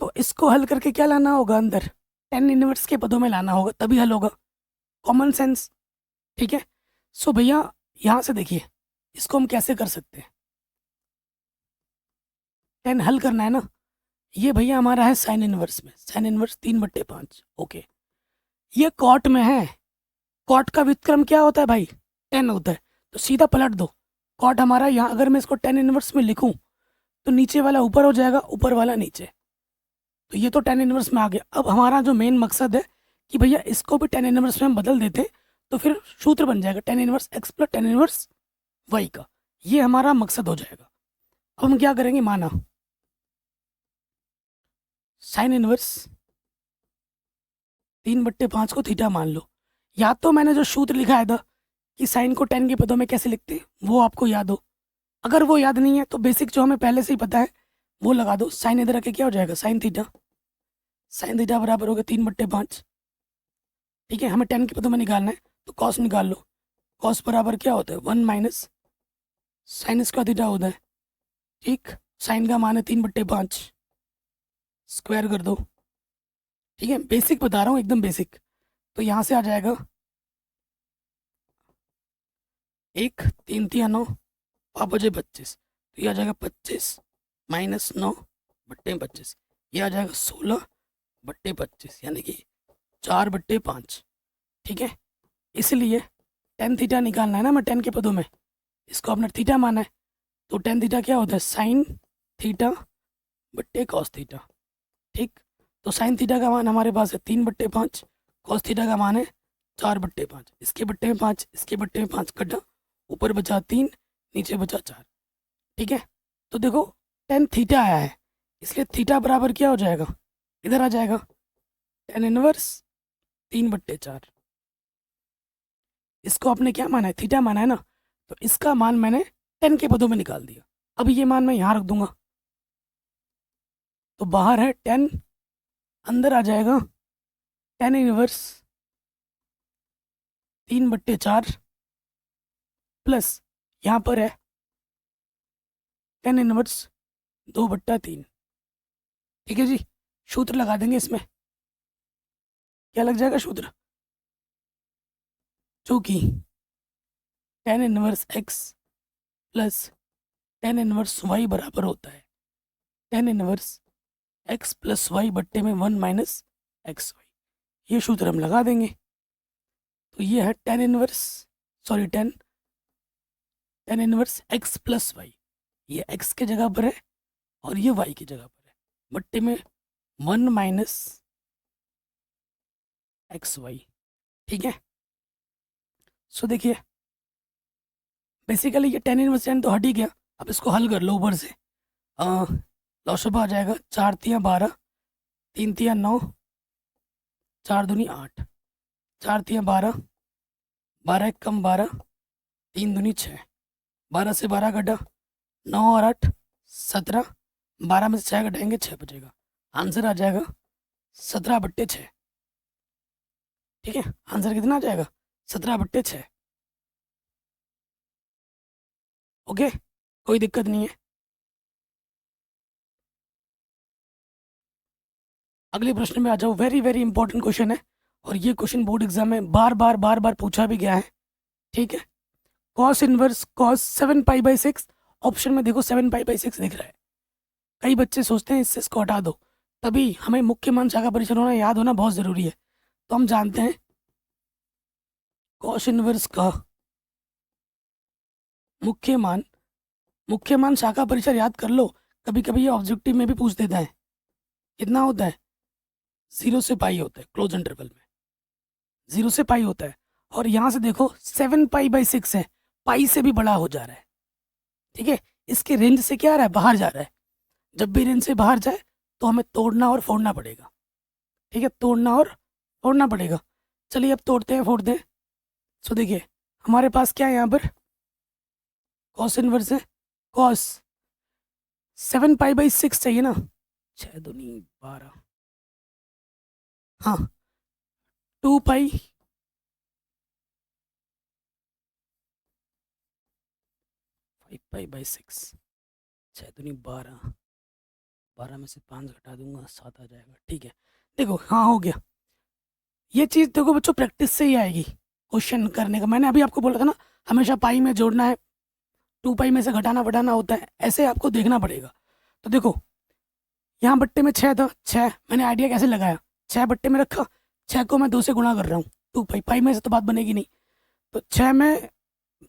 तो इसको हल करके क्या लाना होगा, अंदर 10 इनवर्स के पदों में लाना होगा, तभी हल होगा, कॉमन सेंस। ठीक है, सो भैया यहाँ से देखिए इसको हम कैसे कर सकते हैं, 10 हल करना है ना, ये भैया हमारा है साइन इनवर्स में, साइन इनवर्स 3/5। ओके, ये कॉट में है, कॉट का व्युत्क्रम क्या होता है भाई, 10 होता है, तो सीधा पलट दो। कॉट हमारा यहाँ, अगर मैं इसको 10 इनवर्स में लिखूं तो नीचे वाला ऊपर हो जाएगा, ऊपर वाला नीचे, तो ये तो 10 इनवर्स में आ गया। अब हमारा जो मेन मकसद है कि भैया इसको भी 10 इनवर्स में हम बदल देते हैं, तो फिर सूत्र बन जाएगा 10 इनवर्स x + 10 इनवर्स y का, ये हमारा मकसद हो जाएगा। अब हम क्या करेंगे, माना साइन इनवर्स 3/5 को थीटा मान लो, या तो मैंने जो सूत्र लिखा था कि साइन को 10 के पदों में कैसे लिखते हैं वो आपको याद हो, अगर वो याद नहीं है तो बेसिक जो हमें पहले से ही पता है वो लगा दो। साइन इधर आके क्या हो जाएगा, साइन थीटा बराबर हो गया 3/5। ठीक है, हमें 10 के पदों में निकालना है तो कॉस निकाल लो, कॉस बराबर क्या होता है, 1 - साइन स्क्वायर थीटा होता है। ठीक, साइन का मान है 3/5, स्क्वायर कर दो। ठीक है, बेसिक बता रहा हूँ, एकदम बेसिक। तो यहाँ से आ जाएगा 1 3 3 9 5 25, तो ये आ जाएगा 25 माइनस 9/25, ये आ जाएगा 16/25, यानी कि 4/5। ठीक है, इसलिए टेन थीटा निकालना है ना, मैं टेन के पदों में इसको अपना थीटा माना है, तो टेन थीटा क्या होता है, साइन थीटा बट्टे कॉस थीटा। ठीक, तो साइन थीटा का मान हमारे पास है 3/5, कॉस थीटा का मान है 4/5। इसके बट्टे में 5, इसके बट्टे में 5 कटा, ऊपर बचा 3, नीचे बचा 4। ठीक है, तो देखो टेन थीटा आया है, इसलिए थीटा बराबर क्या हो जाएगा, इधर आ जाएगा टेन इनवर्स 3/4। इसको आपने क्या माना है, थीटा माना है ना, तो इसका मान मैंने टेन के पदों में निकाल दिया। अब ये मान मैं यहाँ रख दूंगा, तो बाहर है 10, अंदर आ जाएगा 10 इनवर्स 3/4 प्लस यहाँ पर है 10 इनवर्स 2/3। ठीक है जी, सूत्र लगा देंगे इसमें, क्या लग जाएगा सूत्र, जो कि 10 inverse x plus 10 inverse y बराबर होता है 10 इनवर्स x प्लस वाई बट्टे में 1 माइनस एक्स वाई। ये सूत्र हम लगा देंगे, तो ये है 10 inverse, sorry 10 inverse x plus y, ये x के जगह पर है और ये y की जगह पर है, बट्टे में 1 माइनस एक्स वाई। ठीक है, सो देखिए बेसिकली ये 10 इनवर्स 10 तो हट ही गया, अब इसको हल कर लो ऊपर से। लॉशअप आ जाएगा 4 तिया 12, 3 तिया 9, 4 दूनी 8, 4 तिया 12, 12 एक कम 12, 3 दूनी 6, 12 से 12 कटा, 9 और 8 17, 12 में से 6 घटाएंगे 6 बचेगा, आंसर आ जाएगा 17/6। ठीक है, आंसर कितना आ जाएगा, 17/6। ओके, कोई दिक्कत नहीं है। अगले प्रश्न में आ जाओ, वेरी वेरी इंपॉर्टेंट क्वेश्चन है और ये क्वेश्चन बोर्ड एग्जाम में बार बार पूछा भी गया है। ठीक है, कॉस इनवर्स कॉस 7π/6, ऑप्शन में देखो 7π/6 दिख रहा है, कई बच्चे सोचते हैं इससे इसको हटा दो, तभी हमें मुख्य मान शाखा परिसर होना याद होना बहुत ज़रूरी है। तो हम जानते हैं कॉस इनवर्स का मुख्य मान शाखा परिसर याद कर लो, कभी कभी ये ऑब्जेक्टिव में भी पूछ देता है। कितना होता है, 0 से पाई होता है, क्लोज इंटरवल में 0 से पाई होता है, और यहाँ से देखो 7π/6 है, पाई से भी बड़ा हो जा रहा है। ठीक है, इसके रेंज से क्या आ रहा है, बाहर जा रहा है, जब भी रेंज से बाहर जाए तो हमें तोड़ना और फोड़ना पड़ेगा। ठीक है, तोड़ना और फोड़ना पड़ेगा। चलिए अब तोड़ते हैं फोड़ते हैं। सो देखिए हमारे पास क्या है, यहाँ पर कॉस इनवर्स है, कॉस 7π/6 चाहिए ना, 6 दूनी 12, हाँ 2π 5π/6, 6 दूनी 12, 12 में से 5 घटा दूंगा 7 आ जाएगा। ठीक है, देखो हाँ हो गया। ये चीज़ देखो बच्चों प्रैक्टिस से ही आएगी, क्वेश्चन करने का मैंने अभी आपको बोला था ना, हमेशा पाई में जोड़ना है, 2π में से घटाना बढ़ाना होता है, ऐसे आपको देखना पड़ेगा। तो देखो यहाँ बट्टे में 6 था, 6 मैंने आइडिया कैसे लगाया, 6 बट्टे में रखा, 6 को मैं 2 से गुणा कर रहा हूँ, 2π, पाई में से तो बात बनेगी नहीं, तो 6 में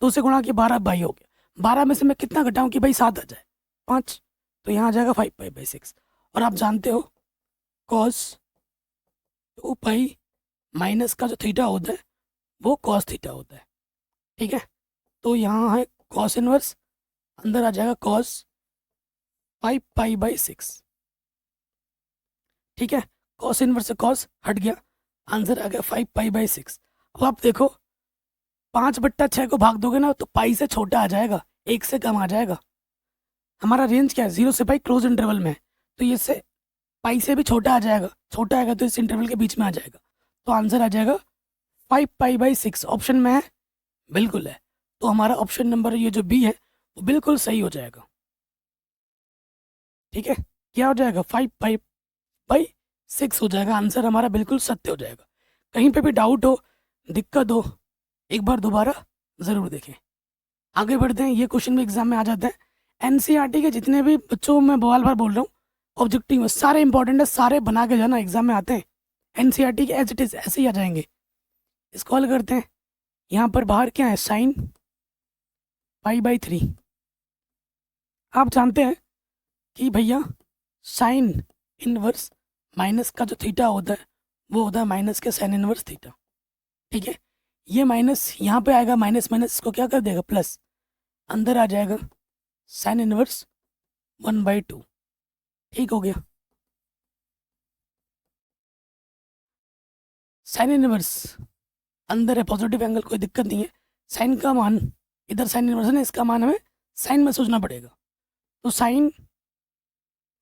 2 से गुणा किया 12 बाई हो गया, 12 में से मैं कितना घटाऊँ कि भाई 7 आ जाए, 5, तो यहाँ आ जाएगा 5π/6। और आप जानते हो कॉस 2π माइनस का जो थीटा होता है वो कॉस थीटा होता है। ठीक है, तो यहाँ है कॉस इनवर्स, अंदर आ जाएगा कॉस 5π/6। ठीक है, कॉस इनवर्स से कॉस हट गया, आंसर आ गया 5π/6। अब आप देखो 5/6 को भाग दोगे ना तो पाई से छोटा आ जाएगा, 1 से कम आ जाएगा। हमारा रेंज क्या है, 0 से पाई क्लोज इंटरवल में है, तो ये से पाई से भी छोटा आ जाएगा, छोटा आएगा तो इस इंटरवल के बीच में आ जाएगा, तो आंसर आ जाएगा 5π/6। ऑप्शन में है, बिल्कुल है, तो हमारा ऑप्शन नंबर ये जो बी है वो बिल्कुल सही हो जाएगा। ठीक है, क्या हो जाएगा, 5π/6 हो जाएगा, आंसर हमारा बिल्कुल सत्य हो जाएगा। कहीं पे भी डाउट हो, दिक्कत हो, एक बार दोबारा ज़रूर देखें। आगे बढ़ते हैं, ये क्वेश्चन भी एग्जाम में आ जाता है, एनसीईआरटी के जितने भी बच्चों मैं बार बार बोल रहा हूँ, ऑब्जेक्टिव में सारे इंपॉर्टेंट है, सारे बना के जाना, एग्जाम में आते हैं। एनसीईआरटी के एज इट इज ऐसे ही आ जाएंगे। इसको हल करते हैं। यहाँ पर बाहर क्या है, साइन π/3। आप जानते हैं कि भैया साइन इनवर्स माइनस का जो थीटा होता है वो होता है माइनस के साइन इनवर्स थीटा। ठीक है, ये माइनस यहाँ पे आएगा, माइनस माइनस इसको क्या कर देगा, प्लस, अंदर आ जाएगा साइन इनवर्स 1/2। ठीक हो गया। साइन इनवर्स अंदर है, पॉजिटिव एंगल, कोई दिक्कत नहीं है। साइन का मान, इधर साइन इनवर्स है ना, इसका मान हमें साइन में सोचना पड़ेगा। तो साइन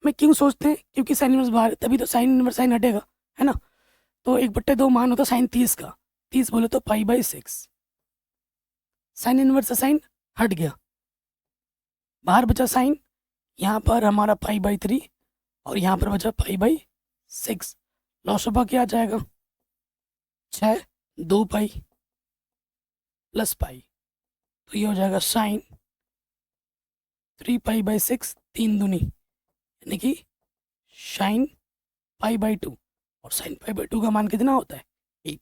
में क्यों सोचते हैं, क्योंकि साइन इनवर्स बाहर है, तभी तो साइन इनवर्स साइन हटेगा, है ना। तो 1/2 मान होता है साइन 30 का, 30 बोले तो π/6। साइन इनवर्स से साइन हट गया, बाहर बचा साइन, यहाँ पर हमारा π/3 और यहाँ पर बचा π/6। लॉसोपा क्या आ जाएगा, 6 2π प्लस पाई, तो ये हो जाएगा साइन 3π/6, 3 दूनी यानी कि साइन π/2, और साइन π/2 का मान कितना होता है, 1।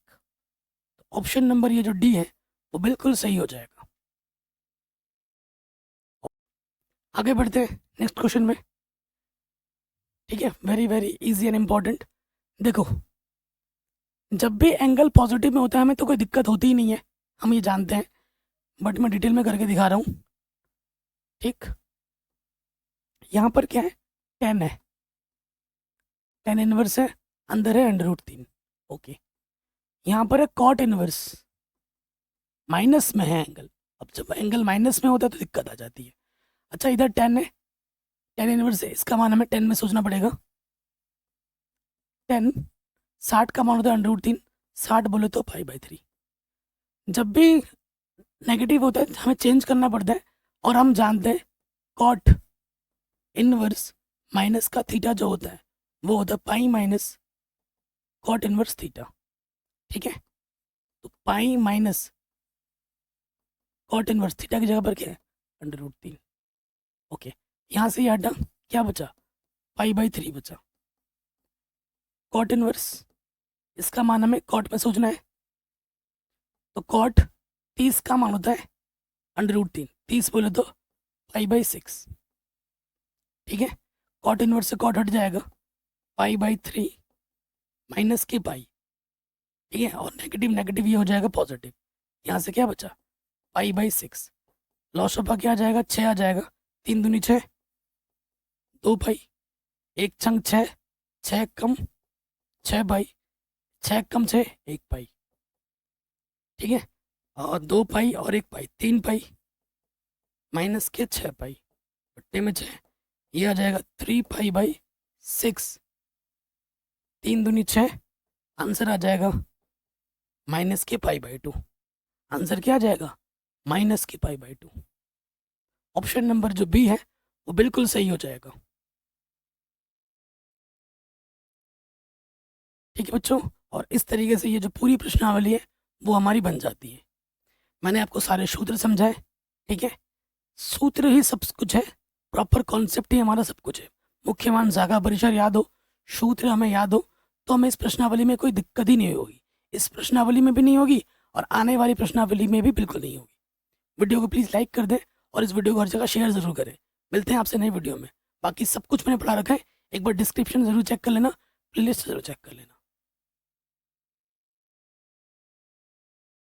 तो ऑप्शन नंबर ये जो डी है वो बिल्कुल सही हो जाएगा। आगे बढ़ते हैं नेक्स्ट क्वेश्चन में। ठीक है, very very easy and important. देखो, जब भी एंगल पॉजिटिव में होता है हमें तो कोई दिक्कत होती ही नहीं है, हम ये जानते हैं, बट मैं डिटेल में करके दिखा रहा हूँ। ठीक, यहाँ पर क्या है, 10 है, 10 इनवर्स है, अंदर है √3। ओके, यहाँ पर है कॉट इनवर्स, माइनस में है एंगल। अब जब एंगल माइनस में होता है तो दिक्कत आ जाती है। अच्छा, इधर 10 है, 10 इनवर्स है, इसका मान हमें 10 में सोचना पड़ेगा। 10 60 का मान होता है √3, 60 बोले तो π/3। जब भी नेगेटिव होता है हमें चेंज करना पड़ता है, और हम जानते हैं कॉट इनवर्स माइनस का थीटा जो होता है वो होता है pi minus cot inverse theta. ठीक है, तो pi minus cot inverse theta की जगह पर क्या है, √3। ओके, यहाँ से ये हटा, क्या बचा, π/3 बचा। कॉट इनवर्स, इसका मान हमें कॉट में सोचना है, तो कॉट 30 का मान होता है √3, 30 बोले तो π/6। ठीक है, कॉट इनवर्स से कॉट हट जाएगा, π/3 माइनस के पाई। ठीक है, और नेगेटिव नेगेटिव ये हो जाएगा पॉजिटिव, यहाँ से क्या बचा, π/6। लॉस ऑफ क्या आ जाएगा, 6 आ जाएगा, 3 दूनी 6, 2π, एक चंक 6, 6 कम 6π, 6 कम 6 1π। ठीक है, और 2π और 1π, 3π माइनस के 6π, बट्टे में 6, ये आ जाएगा 3π/6, 3 दूनी 6, आंसर आ जाएगा माइनस के π/2। आंसर क्या आ जाएगा, माइनस के π/2। ऑप्शन नंबर जो बी है वो बिल्कुल सही हो जाएगा। ठीक है बच्चों, और इस तरीके से ये जो पूरी प्रश्नावली है वो हमारी बन जाती है। मैंने आपको सारे सूत्र समझाए। ठीक है, सूत्र ही सब कुछ है, प्रॉपर कॉन्सेप्ट ही हमारा सब कुछ है। मुख्य मान, शाखा, परिसर याद हो, सूत्र हमें याद हो, तो हमें इस प्रश्नावली में कोई दिक्कत ही नहीं होगी। इस प्रश्नावली में भी नहीं होगी और आने वाली प्रश्नावली में भी बिल्कुल नहीं होगी। वीडियो को प्लीज़ लाइक कर दें और इस वीडियो को हर जगह शेयर ज़रूर करें। मिलते हैं आपसे नई वीडियो में। बाकी सब कुछ मैंने पढ़ा रखा है, एक बार डिस्क्रिप्शन ज़रूर चेक कर लेना, प्लेलिस्ट ज़रूर चेक कर लेना।